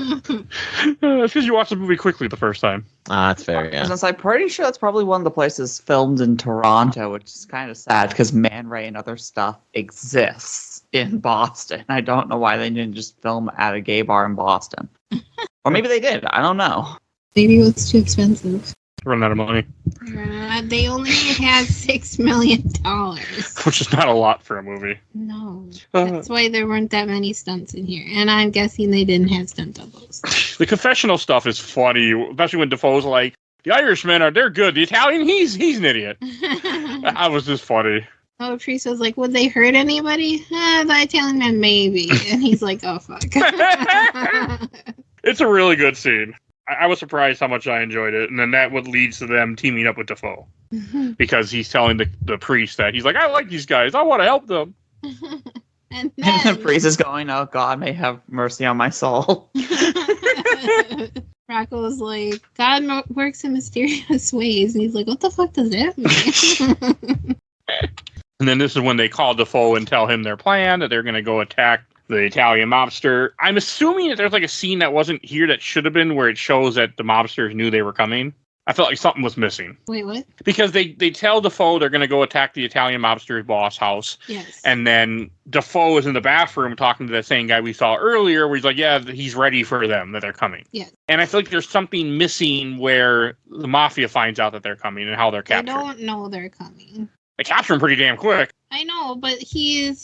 It's because you watched the movie quickly the first time. That's fair, yeah. Since I'm pretty sure it's probably one of the places filmed in Toronto, which is kind of sad because Man Ray and other stuff exists in Boston. I don't know why they didn't just film at a gay bar in Boston. Or maybe they did. I don't know. Maybe it was too expensive. Run out of money, They only had $6 million. which is not a lot for a movie. No. That's why there weren't that many stunts in here. And I'm guessing they didn't have stunt doubles. The confessional stuff is funny, especially when Defoe's like, the Irishmen they're good. The Italian, he's an idiot. That was just funny. Oh, Priest was like, would they hurt anybody? The Italian man, maybe. And he's like, oh, fuck. It's a really good scene. I was surprised how much I enjoyed it. And then that would leads to them teaming up with Defoe. Because he's telling the priest that he's like, I like these guys. I want to help them. And And then the priest is going, oh, God may have mercy on my soul. Rocco was like, God works in mysterious ways. And he's like, what the fuck does that mean? And then this is when they call Defoe and tell him their plan, that they're going to go attack the Italian mobster. I'm assuming that there's like a scene that wasn't here that should have been, where it shows that the mobsters knew they were coming. I felt like something was missing. Wait, what? Because they tell Defoe they're going to go attack the Italian mobster's boss house. Yes. And then Defoe is in the bathroom talking to that same guy we saw earlier, where he's like, yeah, he's ready for them, that they're coming. Yes. And I feel like there's something missing where the mafia finds out that they're coming and how they're They captured. don't know they're coming. They capture him pretty damn quick. I know, but he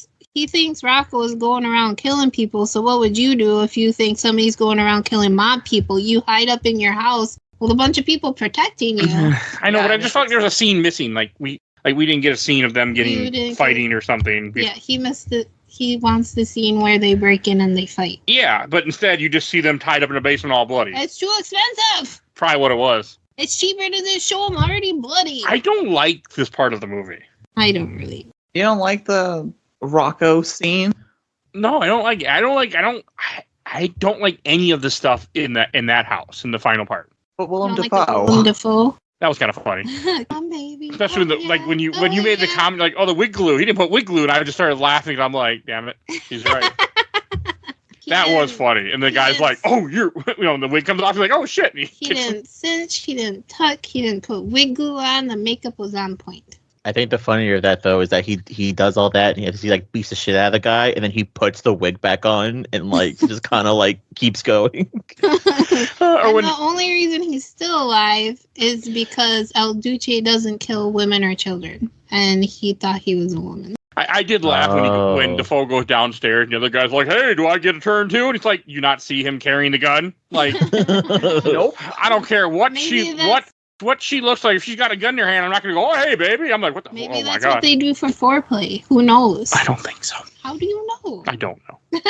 thinks Rocco is going around killing people. So what would you do if you think somebody's going around killing mob people? You hide up in your house with a bunch of people protecting you. I know, Yeah, but I just felt like there was a scene missing. Like we didn't get a scene of them You getting didn't fighting or something. Yeah, he missed it. He wants the scene where they break in and they fight. Yeah, but instead you just see them tied up in a basement all bloody. It's too expensive. Probably what it was. It's cheaper to just show them already bloody. I don't like this part of the movie. I don't really. You don't like the Rocco scene? No, I don't like any of the stuff in that house in the final part. But Willem You don't like the Dafoe. Willem Dafoe? That was kind of funny. Come, baby. Especially when you made the comment like, oh, the wig glue. He didn't put wig glue, and I just started laughing, and I'm like, damn it, he's right. That was funny. And the guy's like, oh, the wig comes off, he's like, oh shit. And He didn't cinch, he didn't tuck, he didn't put wig glue on, the makeup was on point. I think the funnier of that though is that he does all that and he like beats the shit out of the guy and then he puts the wig back on and like just kind of like keeps going. The only reason he's still alive is because El Duce doesn't kill women or children, and he thought he was a woman. I did laugh when Defoe goes downstairs and the other guy's like, hey, do I get a turn too? And he's like, you not see him carrying the gun? Like, nope. I don't care what she looks like. If she's got a gun in her hand, I'm not going to go, oh, hey, baby. I'm like, what the Maybe oh my that's God. what they do for foreplay. Who knows? I don't think so. How do you know? I don't know.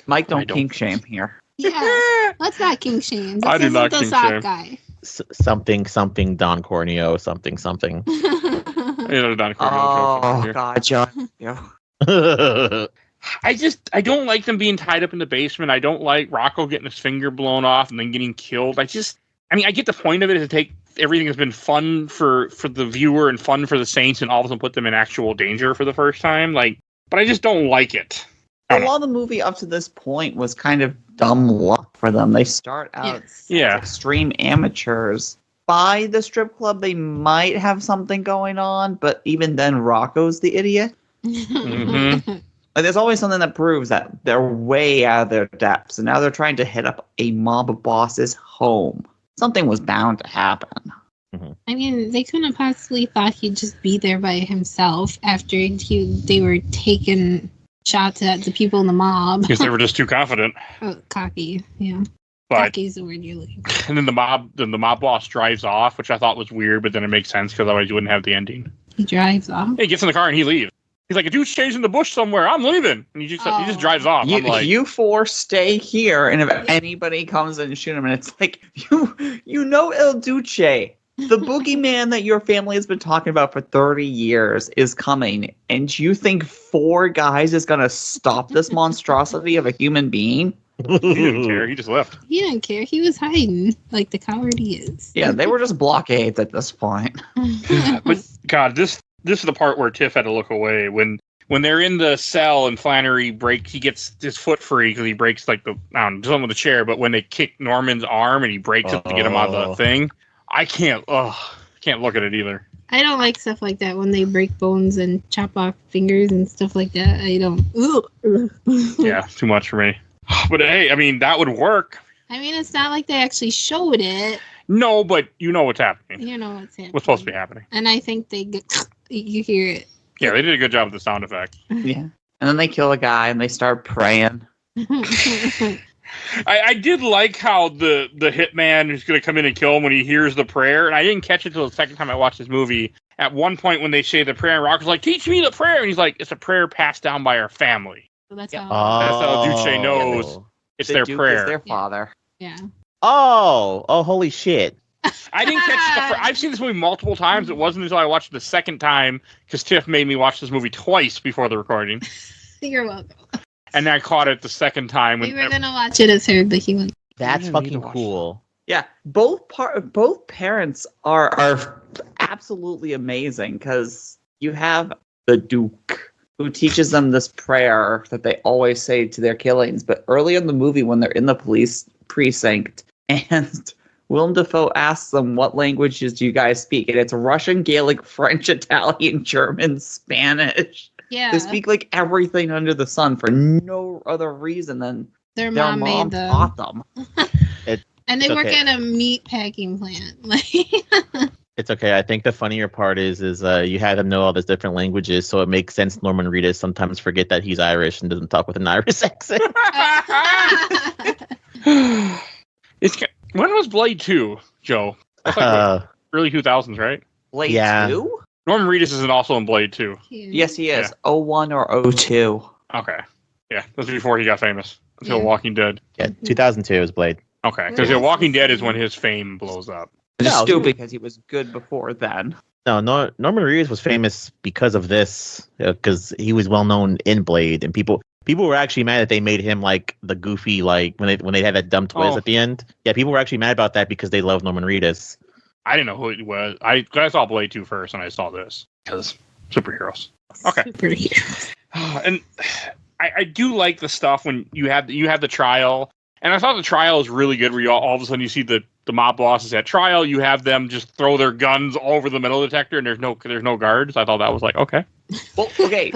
Mike, don't kink shame here. Yeah, let's not king shame. This I do isn't not the king sock shame. guy. Something Don Corneo, something. Oh, God, John. Yeah. I don't like them being tied up in the basement. I don't like Rocco getting his finger blown off and then getting killed. I get the point of it is to take everything that's been fun for the viewer and fun for the Saints and all of a sudden put them in actual danger for the first time. Like, but I just don't like it. A lot of the movie up to this point was kind of dumb luck for them. They start out as extreme amateurs. By the strip club, they might have something going on, but even then, Rocco's the idiot. Mm-hmm. Like, there's always something that proves that they're way out of their depths, and now they're trying to hit up a mob boss's home. Something was bound to happen. I mean, they couldn't have possibly thought he'd just be there by himself after they were taking shots at the people in the mob. Because they were just too confident. Oh, cocky, yeah. But, cocky is the word you're looking for. And then the mob boss drives off, which I thought was weird, but then it makes sense because otherwise you wouldn't have the ending. He drives off. He gets in the car and he leaves. He's like, a dude's chasing the bush somewhere. I'm leaving. And he just drives off. I'm like, you four stay here, and if anybody comes in and shoot him, and it's like, you know El Duce. The boogeyman that your family has been talking about for 30 years is coming, and you think 4 guys is going to stop this monstrosity of a human being? He didn't care. He just left. He didn't care. He was hiding like the coward he is. Yeah, they were just blockades at this point. But God, this is the part where Tiff had to look away when they're in the cell and Flannery he gets his foot free because he breaks like something with the chair. But when they kick Norman's arm and he breaks it to get him out of the thing, I can't look at it either. I don't like stuff like that when they break bones and chop off fingers and stuff like that. I don't. Yeah, too much for me. But hey, I mean, that would work. I mean, it's not like they actually showed it. No, but you know what's happening. You know what's happening. What's supposed to be happening. And I think you hear it. Yeah, they did a good job with the sound effect. Yeah. And then they kill a guy and they start praying. I did like how the hitman who's going to come in and kill him when he hears the prayer, and I didn't catch it till the second time I watched this movie. At one point when they say the prayer, and Rocker's like, teach me the prayer, and he's like, it's a prayer passed down by our family. So that's That's how Duce knows it's their Duke prayer. is their father. Yeah. Oh, holy shit. I didn't catch I've seen this movie multiple times. It wasn't until I watched it the second time, because Tiff made me watch this movie twice before the recording. You're welcome. And I caught it the second time. We were going to watch it as her, but he went. That's fucking cool. Yeah, both parents are absolutely amazing, because you have the Duke who teaches them this prayer that they always say to their killings. But early in the movie, when they're in the police precinct and Willem Dafoe asks them, what languages do you guys speak? And it's Russian, Gaelic, French, Italian, German, Spanish. Yeah. They speak like everything under the sun for no other reason than their mom made them. taught them. And they work at a meat packing plant. It's okay. I think the funnier part is you have them know all these different languages, so it makes sense Norman Reedus sometimes forget that he's Irish and doesn't talk with an Irish accent. When was Blade 2, Joe? That's like early 2000s, right? Blade Yeah. 2? Norman Reedus isn't also in Blade 2. Yes, he is. 01 or 02. Okay. Yeah, that's before he got famous. Until Yeah. Walking Dead. Yeah, 2002 is Blade. Okay, because Walking Dead is when his fame blows up. It's No, stupid because he was good before then. No, Norman Reedus was famous because of this, because he was well known in Blade, and people were actually mad that they made him like the goofy, like when they had that dumb twist at the end. Yeah, people were actually mad about that because they love Norman Reedus. I didn't know who it was. I saw Blade 2 first, and I saw this because superheroes. Okay. Superheroes. And I do like the stuff when you have the trial, and I thought the trial is really good. Where you all of a sudden you see the mob bosses at trial. You have them just throw their guns over the metal detector, and there's no guards. I thought that was like okay. Well, okay.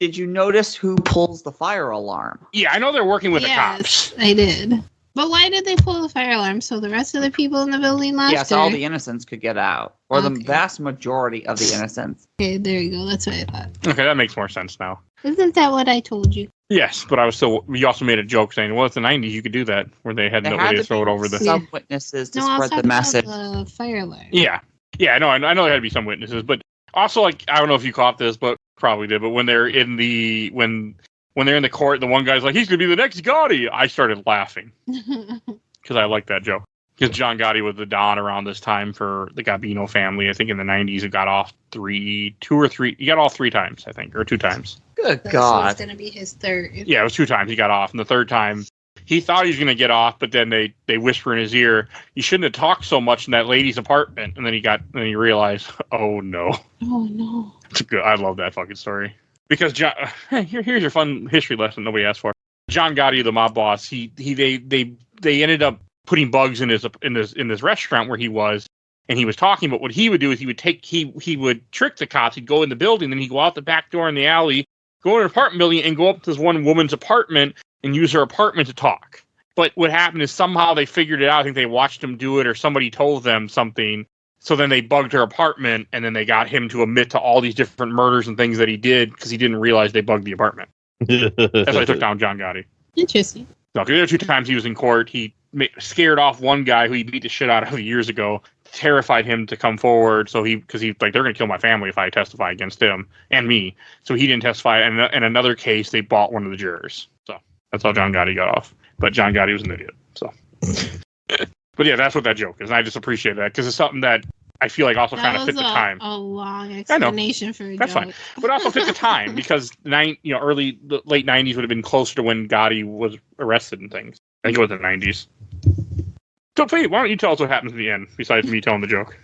Did you notice who pulls the fire alarm? Yeah, I know they're working with the cops. I did. But why did they pull the fire alarm? So the rest of the people in the building left? Yes, all the innocents could get out. Or the Okay. vast majority of the innocents. Okay, there you go. That's what I thought. Okay, that makes more sense now. Isn't that what I told you? Yes, but we also made a joke saying, well, it's the 90s, you could do that, where they had no way to throw it over the... Some witnesses to No, I was spread the talking message. about the fire alarm. Yeah, I know there had to be some witnesses, but also, like, I don't know if you caught this, but probably did, but when they're in the... When they're in the court, the one guy's like, he's going to be the next Gotti! I started laughing, because I like that joke. Because John Gotti was the Don around this time for the Gambino family. I think in the 90s, it got off two or three. He got off 3 times, I think, or 2 times. Good So God. it's going to be his third. Yeah, it was 2 times he got off. And the 3rd time, he thought he was going to get off, but then they whisper in his ear, you shouldn't have talked so much in that lady's apartment. And then he realized, oh no. Oh, no. It's good. I love that fucking story. Because John, here's your fun history lesson nobody asked for. John Gotti, the mob boss, they ended up putting bugs in this restaurant where he was, and he was talking. But what he would do is he would trick the cops. He'd go in the building, then he'd go out the back door in the alley, go in an apartment building, and go up to this one woman's apartment and use her apartment to talk. But what happened is somehow they figured it out. I think they watched him do it, or somebody told them something. So then they bugged her apartment, and then they got him to admit to all these different murders and things that he did because he didn't realize they bugged the apartment. That's why I took down John Gotti. Interesting. No, 'cause the other 2 times he was in court, he scared off one guy who he beat the shit out of years ago, terrified him to come forward. So because he's like, they're going to kill my family if I testify against him and me. So he didn't testify. And in another case, they bought one of the jurors. So that's how John Gotti got off. But John Gotti was an idiot. So, but yeah, that's what that joke is. And I just appreciate that because it's something that I feel like also kind of fit the time. A long explanation for a That's joke. fine, but also fit the time because late '90s would have been closer to when Gotti was arrested and things. I think it was the '90s. So, Phoebe, why don't you tell us what happens at the end besides me telling the joke?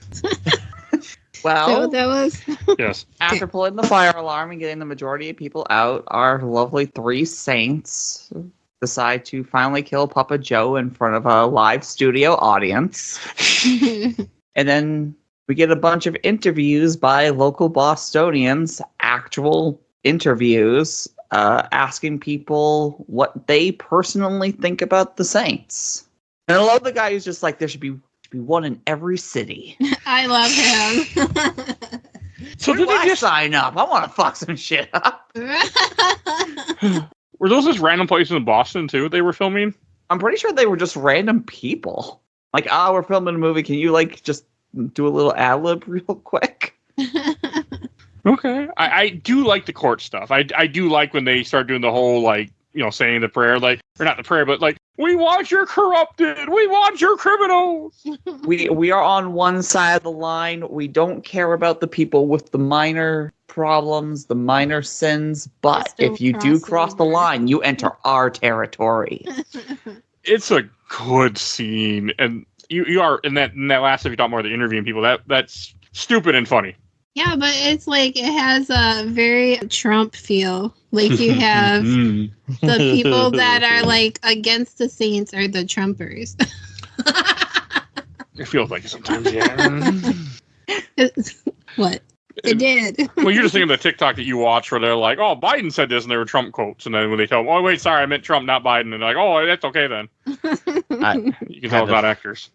Well, that was. Yes. After pulling the fire alarm and getting the majority of people out, our lovely 3 saints decide to finally kill Papa Joe in front of a live studio audience. And then we get a bunch of interviews by local Bostonians, actual interviews, asking people what they personally think about the Saints. And I love the guy who's just like, there should be one in every city. I love him. So did I sign up? I want to fuck some shit up. Were those just random places in Boston too they were filming? I'm pretty sure they were just random people. Like, we're filming a movie. Can you just do a little ad-lib real quick? Okay. I do like the court stuff. I do like when they start doing the whole, saying the prayer, or not the prayer, but we want your corrupted, we want your criminals. We are on one side of the line. We don't care about the people with the minor problems, the minor sins, but if you do cross the line, you enter our territory. It's a good scene, and you are in that last, if you talk more of the interviewing people, that's stupid and funny. Yeah, but it's it has a very Trump feel. You have the people that are against the Saints are the Trumpers. It feels like it sometimes, yeah. What? It did. Well, you're just thinking of the TikTok that you watch where they're like, oh, Biden said this, and they were Trump quotes. And then when they tell them, oh, wait, sorry, I meant Trump, not Biden. And they're like, oh, that's okay then. You can tell it's not actors.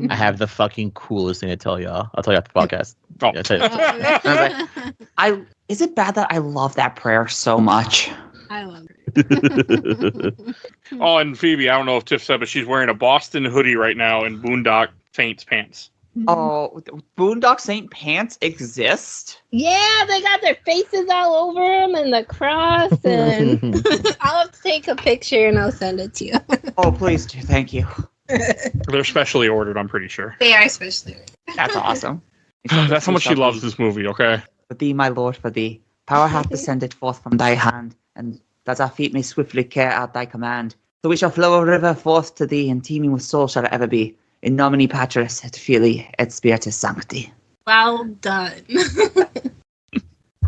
I have the fucking coolest thing to tell y'all. I'll tell you after the podcast. Oh. Yeah, I'll tell you. Is it bad that I love that prayer so much? I love it. Oh, and Phoebe, I don't know if Tiff said, but she's wearing a Boston hoodie right now in Boondock Saints pants. Oh, Boondock Saint pants exist? Yeah, they got their faces all over them and the cross. And I'll have to take a picture and I'll send it to you. Oh, please do. Thank you. They're specially ordered, I'm pretty sure. They are specially ordered. That's awesome. That's how much she loves this movie, okay? For thee, my lord, for thee. Power hath descended forth from thy hand, and that our feet may swiftly carry out thy command. So we shall flow a river forth to thee, and teeming with soul shall it ever be. In nomine Patris et Filii et Spiritus Sancti. Well done.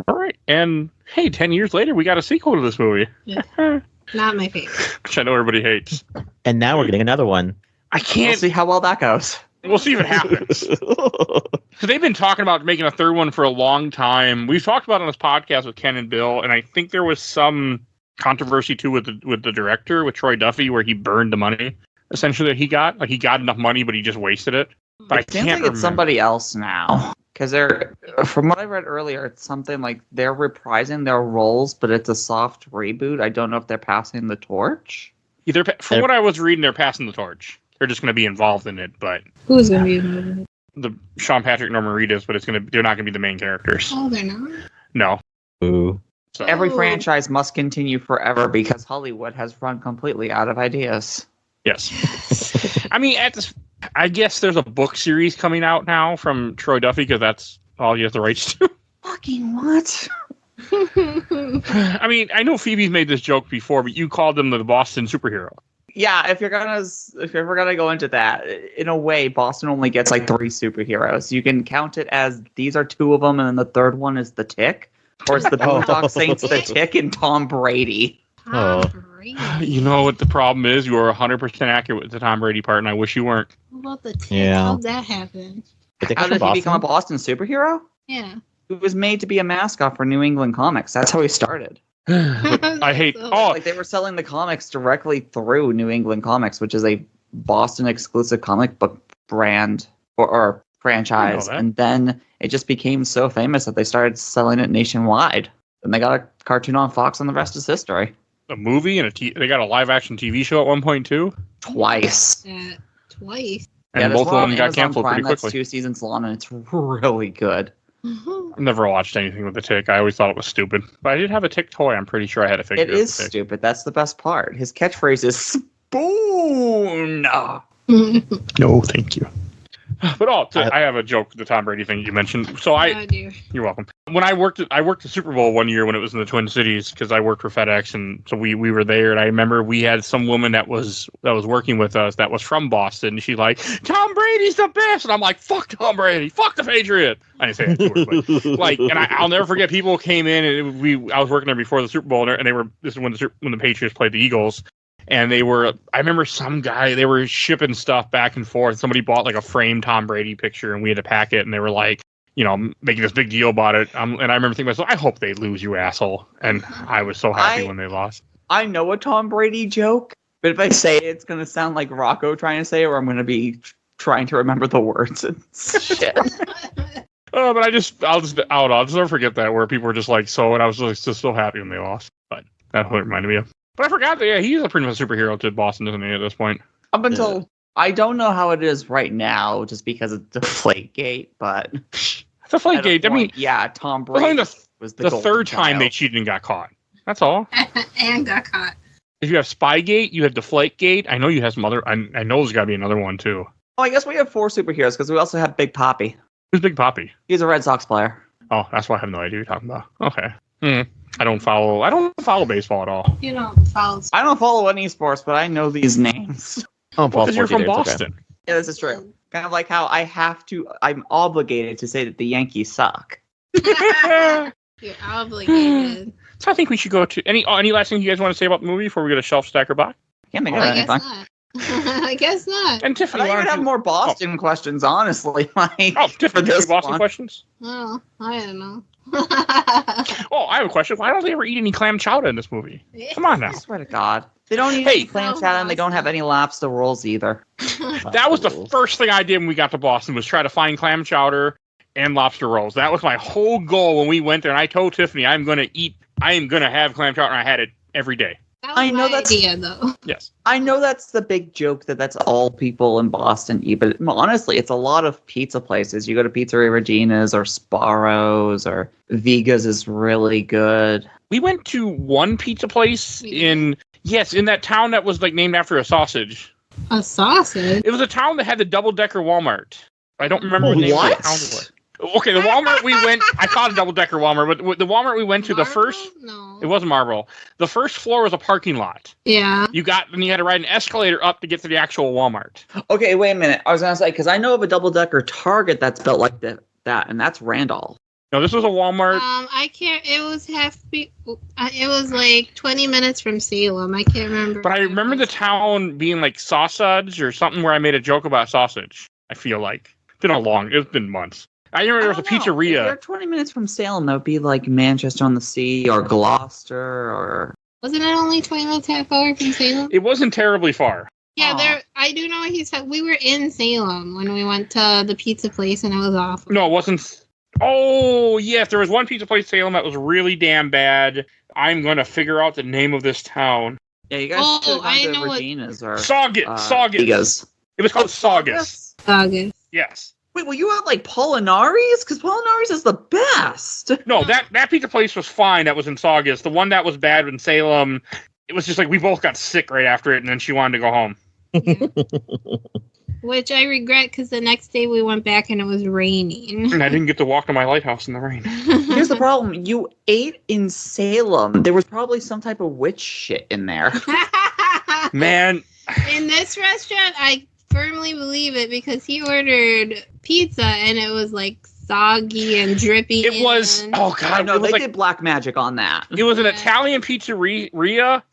All right. And, hey, 10 years later, we got a sequel to this movie. Yeah. Not my favorite. Which I know everybody hates. And now we're getting another one. I can't... We'll see how well that goes. We'll see if it happens. So they've been talking about making a third one for a long time. We've talked about it on this podcast with Ken and Bill, and I think there was some controversy, too, with the director, with Troy Duffy, where he burned the money. Essentially, that he got he got enough money, but he just wasted it. But I can't remember. It's somebody else now, because from what I read earlier, it's something like they're reprising their roles, but it's a soft reboot. I don't know if they're passing the torch. From what I was reading, they're passing the torch. They're just going to be involved in it, but who's going to be involved in it? The Sean Patrick, Norman Reedus, but they're not going to be the main characters. Oh, they're not. No. Ooh. So. Every franchise must continue forever because Hollywood has run completely out of ideas. Yes. I mean, I guess there's a book series coming out now from Troy Duffy because that's all he has the rights to. Fucking what? I mean, I know Phoebe's made this joke before, but you called them the Boston superhero. Yeah, if you're ever gonna go into that, in a way, Boston only gets 3 superheroes. You can count it as these are 2 of them, and then the third one is the Tick, or it's the Boondock Saints, the Tick, and Tom Brady. Oh. You know what the problem is? You are 100% accurate with the Tom Brady part, and I wish you weren't. What about the Tick? Yeah. How'd that happen? How did he become a Boston superhero? Yeah. He was made to be a mascot for New England comics. That's how he started. I hate... they were selling the comics directly through New England Comics, which is a Boston exclusive comic book brand or franchise. And then it just became so famous that they started selling it nationwide. And they got a cartoon on Fox, and the rest is history. A movie and they got a live action TV show at one point too. Twice. Twice. And both of them got canceled pretty quickly. That's 2 seasons long, and it's really good. I've never watched anything with the Tick. I always thought it was stupid. But I did have a Tick toy. I'm pretty sure I had a figure. It is stupid. That's the best part. His catchphrase is spoon. No, thank you. But I have a joke. The Tom Brady thing you mentioned. So dear. You're welcome. When I worked the Super Bowl one year when it was in the Twin Cities because I worked for FedEx, and so we were there. And I remember we had some woman that was working with us that was from Boston. She's like, Tom Brady's the best, and I'm like, fuck Tom Brady, fuck the Patriot. I didn't say that to her, but like, and I'll never forget. People came in and I was working there before the Super Bowl, and this is when the Patriots played the Eagles. And I remember some guy, they were shipping stuff back and forth. Somebody bought like a framed Tom Brady picture and we had to pack it. And they were like, making this big deal about it. And I remember thinking to myself, I hope they lose, you asshole. And I was so happy when they lost. I know a Tom Brady joke, but if I say it, it's going to sound like Rocco trying to say it, or I'm going to be trying to remember the words and shit. But I'll just never forget that where people were just like, so, and I was just so happy when they lost. But that's what it reminded me of. But I forgot that, he's a pretty much a superhero to Boston, isn't he, at this point? Up until, I don't know how it is right now, just because of Deflategate, but... Deflategate, I mean... Yeah, Tom Brady was the third time they cheated and got caught. That's all. And got caught. If you have Spygate, you have Deflategate. I know you have some other... I know there's got to be another one, too. Oh, I guess we have 4 superheroes, because we also have Big Papi. Who's Big Papi? He's a Red Sox player. Oh, that's why I have no idea what you're talking about. Okay. I don't follow baseball at all. You don't follow. I don't follow any sports, but I know these names. Because you're from Boston. Okay. Yeah, this is true. Kind of like how I'm obligated to say that the Yankees suck. You're obligated. So I think we should go to any last thing you guys want to say about the movie before we go to Shelf Stacker Box? Can't think of anything. I guess not. And Tiffany, I would have more Boston questions, honestly. Tiffany, do you have Boston questions? Oh, I don't know. Oh, I have a question. Why don't they ever eat any clam chowder in this movie? Come on now. I swear to God. They don't eat any clam chowder, and they don't have any lobster rolls either. That was the first thing I did when we got to Boston was try to find clam chowder and lobster rolls. That was my whole goal when we went there. And I told Tiffany, I am going to have clam chowder, and I had it every day. I know that's idea, though. Yes. I know that's the big joke that's all people in Boston eat, but honestly, it's a lot of pizza places. You go to Pizzeria Regina's or Sparrow's or Viga's is really good. We went to one pizza place in that town that was like named after a sausage. A sausage? It was a town that had the double-decker Walmart. I don't remember the name of the town it was. Okay, the Walmart we went, I caught a double-decker Walmart, but the Walmart we went to, No. It wasn't Marlboro. The first floor was a parking lot. Yeah. You had to ride an escalator up to get to the actual Walmart. Okay, wait a minute. I was going to say, because I know of a double-decker Target that's built like that, and that's Randolph. No, this was a Walmart. It was like 20 minutes from Salem. I can't remember. But I remember the town being like sausage or something where I made a joke about sausage, I feel like. It's been months. I remember there was a pizzeria. If you're 20 minutes from Salem, that would be like Manchester on the Sea or Gloucester or... Wasn't it only 20 minutes, half hour from Salem? It wasn't terribly far. Yeah, I do know what he said. We were in Salem when we went to the pizza place, and it was awful. No, it wasn't. Oh, yes, there was one pizza place in Salem that was really damn bad. I'm going to figure out the name of this town. Yeah, you guys should have gone to Regina's or... Saugus. It was called Saugus. Saugus. Yes. Wait, well, you had like Polinaris? Because Polinaris is the best. No, that pizza place was fine. That was in Saugus. The one that was bad in Salem, it was just like we both got sick right after it, and then she wanted to go home. Yeah. Which I regret because the next day we went back and it was raining. And I didn't get to walk to my lighthouse in the rain. Here's the problem. You ate in Salem. There was probably some type of witch shit in there. Man. In this restaurant, I firmly believe it because he ordered pizza and it was like soggy and drippy. It was, oh God. No, they did black magic on that. It was an Italian pizzeria /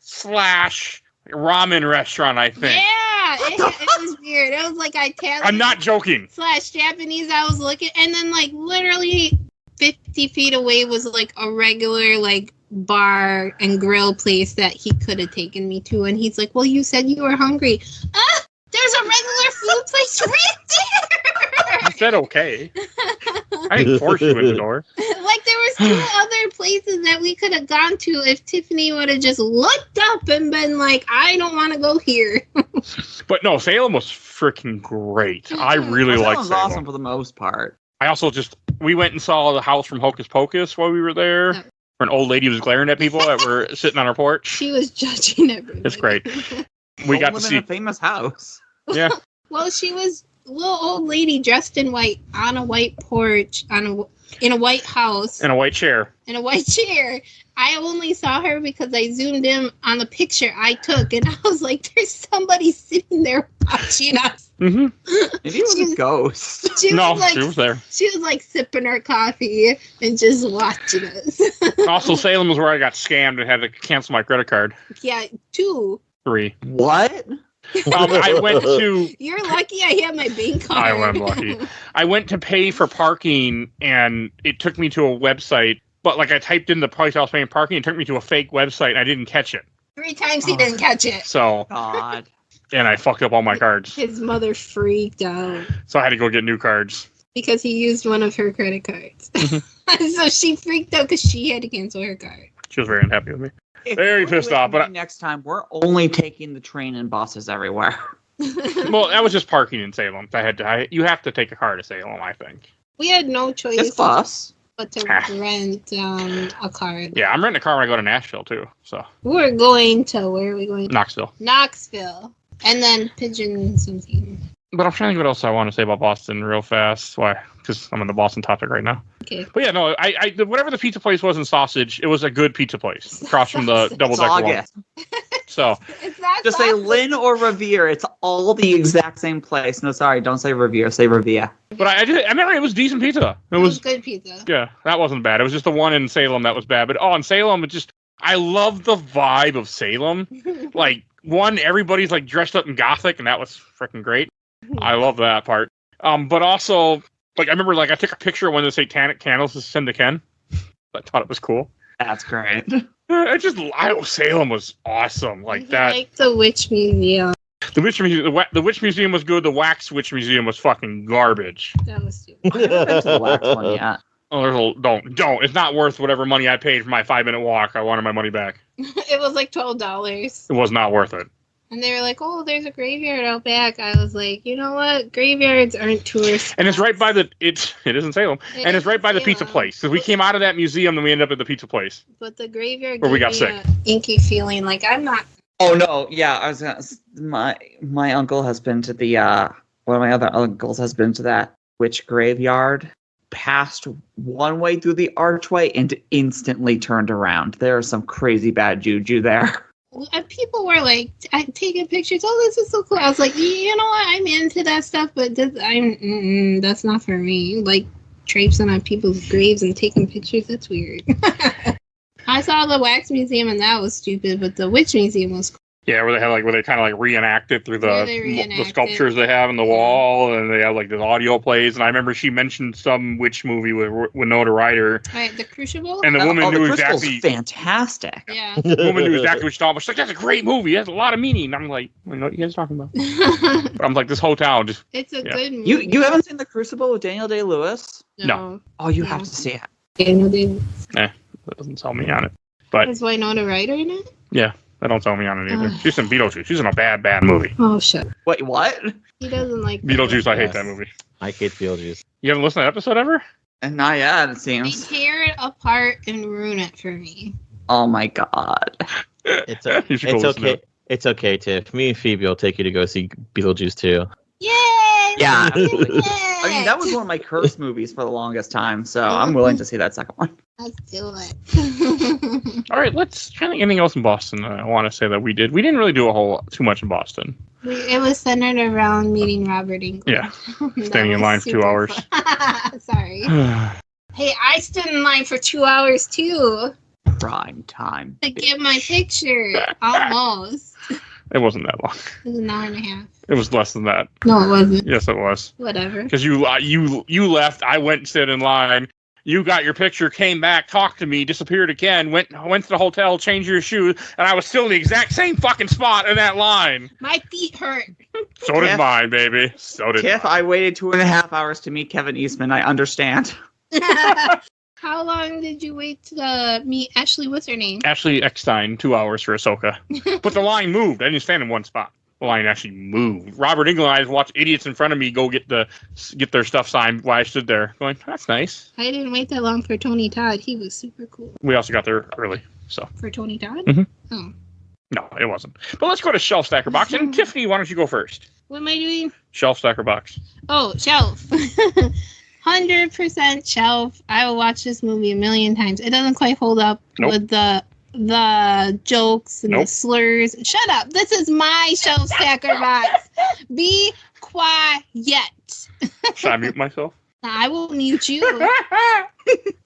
ramen restaurant, I think. Yeah, it was weird. It was like Italian. I'm not joking. / Japanese. I was looking, and then like literally 50 feet away was like a regular like bar and grill place that he could have taken me to, and he's like, "Well, you said you were hungry." There's a regular food place right there. You said okay. I didn't force you in the door. Like there was 2 other places that we could have gone to if Tiffany would have just looked up and been like, I don't want to go here. But no, Salem was freaking great. I really liked Salem. Salem was awesome for the most part. I also we went and saw the house from Hocus Pocus while we were there. Where an old lady was glaring at people that were sitting on her porch. She was judging everybody. It's great. We got to see a famous house. Yeah. Well, she was little old lady dressed in white on a white porch in a white house In a white chair. in a white chair. I only saw her because I zoomed in on the picture I took, and I was like, "There's somebody sitting there watching us." Mm-hmm. Maybe it was a ghost. She No, was like, she was there. She was like sipping her coffee and just watching us. Also, Salem was where I got scammed and had to cancel my credit card. Yeah, 2. 3. What? I went to. You're lucky I have my bank card. I am lucky. I went to pay for parking, and it took me to a website. But like I typed in the price I was paying parking, it took me to a fake website, and I didn't catch it. 3 times he didn't catch it. So, God. and I fucked up all my cards. His mother freaked out So I had to go get new cards. because he used one of her credit cards. So she freaked out because she had to cancel her card. She was very unhappy with me. If Very you're pissed with off, but me next time we're only taking the train and buses everywhere. Well, that was just parking in Salem. You have to take a car to Salem, I think. We had no choice It's bus. but to rent a car. Yeah, I'm renting a car when I go to Nashville too. So We're going to, where are we going? Knoxville. Knoxville. And then Pigeon something. But I'm trying to think what else I want to say about Boston real fast. Why? Because I'm on the Boston topic right now. Okay. But yeah, no, whatever the pizza place was in Sausage, it was a good pizza place across from the double decker one. August. So It's not Just say sausage. Lynn or Revere. It's all the exact same place. No, sorry, don't say Revere. Say Revere. but I remember it was decent pizza. It was good pizza. Yeah, that wasn't bad. It was just the one in Salem that was bad. But in Salem, I love the vibe of Salem. Like everybody's like dressed up in Gothic, and that was freaking great. I love that part. But also, like I remember, like I took a picture of one of the satanic candles to send to Ken. I thought it was cool. That's great. Salem was awesome. Like I that. like the Witch Museum. The Witch Museum was good. The Wax Witch Museum was fucking garbage. That was stupid. I haven't been to the wax one yet. Oh, don't. It's not worth whatever money I paid for my 5-minute walk. I wanted my money back. It was like $12. It was not worth it. And they were like, "Oh, there's a graveyard out back." I was like, "You know what? Graveyards aren't tourist." And it's right by it is in Salem, and it's right by the pizza place. So we came out of that museum, and we ended up at the pizza place. But the graveyard Where we gave got me sick. a inky feeling. Like I'm not. Oh no, yeah, I was gonna. My uncle has been to the. One of my other uncles has been to that witch graveyard. Passed one way through the archway and instantly turned around. There is some crazy bad juju there. And people were like taking pictures. Oh, this is so cool. I was like, you know what? I'm into that stuff, but that's not for me. Like traipsing on people's graves and taking pictures. That's weird. I saw the Wax Museum and that was stupid, but the Witch Museum was cool. Yeah, where they kind of like reenacted through Where they the reenacted. sculptures they have in the wall, and they have like the audio plays. And I remember she mentioned some witch movie with Winona Ryder, Right, the Crucible. and the woman the knew crystal's exactly. fantastic. Yeah. The woman knew exactly what she thought. She's like, "That's a great movie. It has a lot of meaning." I'm like, "I know what you guys are talking about." But I'm like, this whole town just. It's a Yeah. good movie. You haven't seen The Crucible with Daniel Day-Lewis? No. Oh, you No. have to see it. Daniel Day. That doesn't sell me on it. But Is Winona Ryder in it? yeah, that don't sell me on it either. Ugh. She's in Beetlejuice. She's in a bad movie. Oh shit. Wait, what? He doesn't like Beetlejuice. I hate Yes. that movie. I hate Beetlejuice. You haven't listened to that episode ever? And not yet, it They seems. tear it apart and ruin it for me. Oh my god. It's You should go it's listen to okay. it. It's okay, Tiff. Me and Phoebe will take you to go see Beetlejuice too. Yay! Yeah. Yay! I mean, that was one of my curse movies for the longest time, so I'm willing to see that second one. Let's do it. All right, let's try to think anything else in Boston. I want to say that we did. We didn't really do too much in Boston. It was centered around meeting Robert Englund. Yeah. That Standing in was line for 2 super hours. fun. Sorry. Hey, I stood in line for 2 hours too Prime time. to get my picture. Almost. It wasn't that long. It was an hour and a half. It was less than that. No, it wasn't. Yes, it was. Whatever. Because you left. I went and stood in line. You got your picture, came back, talked to me, disappeared again, went to the hotel, changed your shoes, and I was still in the exact same fucking spot in that line. My feet hurt. So did Tiff. mine, baby. So did Tiff, mine. I waited 2.5 hours to meet Kevin Eastman. I understand. How long did you wait to meet Ashley? What's her name? Ashley Eckstein, 2 hours for Ahsoka. But the line moved. I didn't stand in one spot. The line actually moved. Robert Englund and I watched idiots in front of me go get their stuff signed while I stood there going, that's nice. I didn't wait that long for Tony Todd. He was super cool. We also got there early, so. For Tony Todd? Mhm. Oh. No, it wasn't. But let's go to Shelf Stacker Box. And Tiffany, why don't you go first? What am I doing? Shelf, stacker, box. Oh, shelf. 100% shelf. I will watch this movie a million times. It doesn't quite hold up with the jokes and the slurs. Shut up. This is my shelf stacker box. Be quiet. Should I mute myself? I will mute you.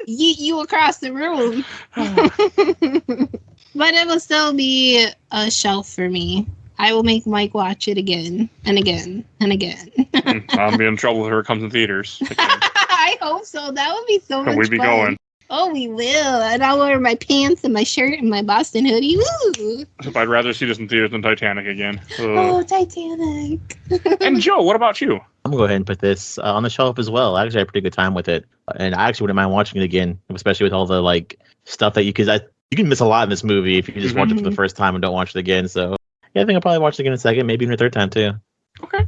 Yeet you across the room. But it will still be a shelf for me. I will make Mike watch it again and again and again. I'll be in trouble if it comes in theaters. I hope so. That would be so much fun. We'd be going. Oh, we will. And I'll wear my pants and my shirt and my Boston hoodie. Woo! I'd rather see this in theaters than Titanic again. Oh, Titanic. And Joe, what about you? I'm going to go ahead and put this on the shelf as well. I actually had a pretty good time with it. And I actually wouldn't mind watching it again, especially with all the stuff that you can miss a lot in this movie if you just watch it for the first time and don't watch it again. So yeah, I think I'll probably watch it again in a second, maybe even a third time too. Okay.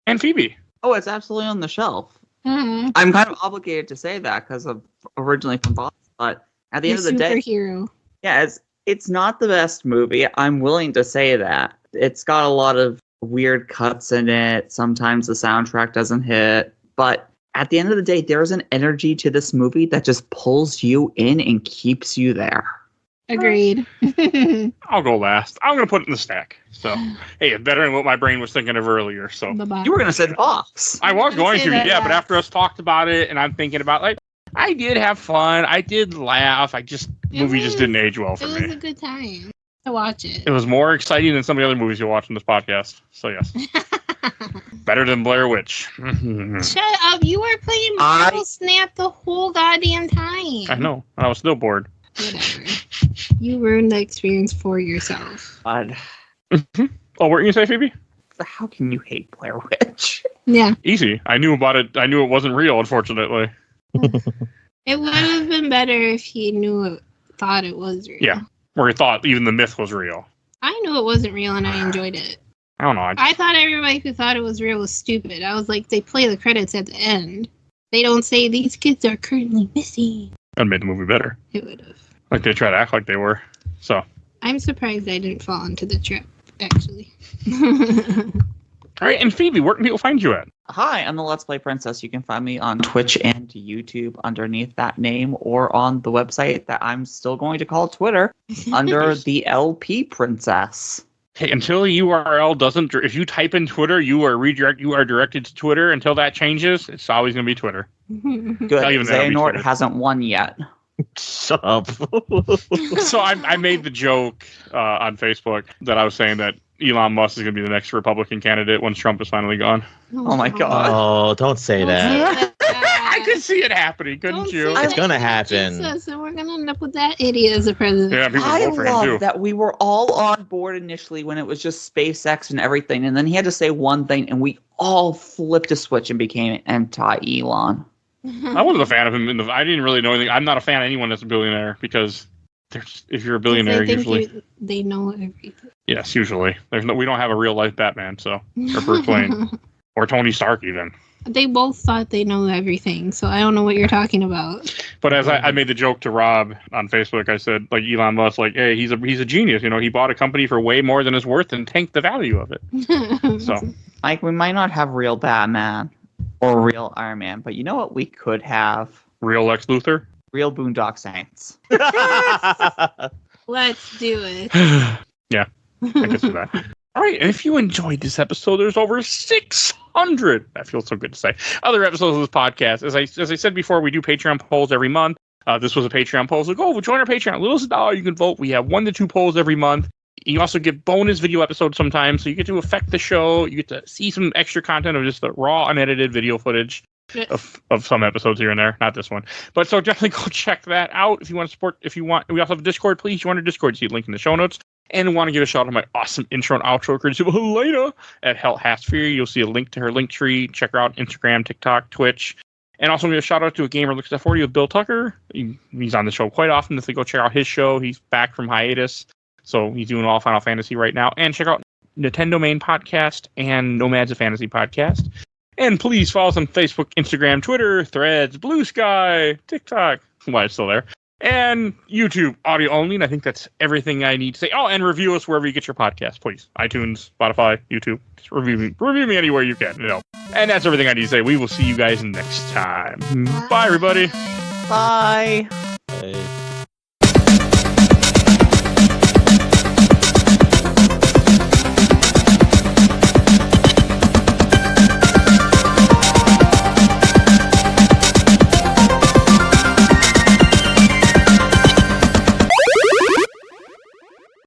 And Phoebe? Oh, it's absolutely on the shelf. Mm-hmm. I'm kind of obligated to say that because of originally from Boston, but at the end of the day, superhero. Yeah, it's not the best movie. I'm willing to say that. It's got a lot of weird cuts in it. Sometimes the soundtrack doesn't hit, but at the end of the day, there's an energy to this movie that just pulls you in and keeps you there. Agreed. I'll go last. I'm going to put it in the stack. So, hey, it's better than what my brain was thinking of earlier. So you were going to say the box. I was going to, yeah, but after us talked about it, and I'm thinking about I did have fun. I did laugh. Movie just didn't age well for me. It was a good time to watch it. It was more exciting than some of the other movies you watch on this podcast. So yes, better than Blair Witch. Shut up! You were playing Marvel Snap the whole goddamn time. I know. I was still bored. Whatever. You ruined the experience for yourself. God. Oh, what were you gonna say, Phoebe? How can you hate Blair Witch? Yeah. Easy. I knew about it. I knew it wasn't real, unfortunately. It would have been better if he thought it was real. Yeah. Or he thought even the myth was real. I knew it wasn't real and I enjoyed it. I don't know. I thought everybody who thought it was real was stupid. I was like, they play the credits at the end. They don't say these kids are currently missing. That made the movie better. It would have. Like they try to act like they were. So. I'm surprised I didn't fall into the trap, actually. All right, and Phoebe, where can people find you at? Hi, I'm the Let's Play Princess. You can find me on Twitch and YouTube underneath that name, or on the website that I'm still going to call Twitter under the LP Princess. Hey, until the URL doesn't, if you type in Twitter, you are directed to Twitter. Until that changes, it's always going to be Twitter. Good. Xehanort hasn't won yet. Shut up. So I made the joke on Facebook that I was saying that Elon Musk is going to be the next Republican candidate once Trump is finally gone. Oh my God. Oh, don't say that. I could see it happening, couldn't you? It's going to happen. Jesus, and we're going to end up with that idiot as a president. Yeah, people I vote for him too. love that we were all on board initially when it was just SpaceX and everything, and then he had to say one thing, and we all flipped a switch and became anti-Elon. I wasn't a fan of him. I didn't really know anything. I'm not a fan of anyone that's a billionaire because if you're a billionaire, usually they know everything. Yes, usually. We don't have a real life Batman, or Bruce Wayne, or Tony Stark even. They both thought they know everything, so I don't know what you're talking about. But as I made the joke to Rob on Facebook, I said, Elon Musk, hey, he's a genius. He bought a company for way more than it's worth and tanked the value of it. So, Mike, we might not have real Batman or real Iron Man, but you know what we could have? Real Lex Luthor? Real Boondock Saints. Let's do it. Yeah, I can see that. All right, and if you enjoyed this episode, there's over 600. That feels so good to say. Other episodes of this podcast. As I said before, we do Patreon polls every month. This was a Patreon poll. So go join our Patreon. Little as $1, you can vote. We have 1 to 2 polls every month. You also get bonus video episodes sometimes, so you get to affect the show. You get to see some extra content of just the raw, unedited video footage of some episodes here and there. Not this one. But so definitely go check that out if you want to support. If you want, we also have a Discord. Please join our Discord. See a link in the show notes. And want to give a shout out to my awesome intro and outro courtesy of Helena at Hell Hasphere. You'll see a link to her link tree. Check her out Instagram, TikTok, Twitch. And also give a shout out to a gamer looks at 40 with Bill Tucker. He's on the show quite often. If they go check out his show, he's back from hiatus. So he's doing all Final Fantasy right now. And check out Nintendo Main Podcast and Nomads of Fantasy Podcast. And please follow us on Facebook, Instagram, Twitter, Threads, Blue Sky, TikTok. Why it's still there. And YouTube, audio only, and I think that's everything I need to say. Oh, and review us wherever you get your podcast, please. iTunes, Spotify, YouTube. Just review me anywhere you can, And that's everything I need to say. We will see you guys next time. Bye, everybody. Bye. Bye.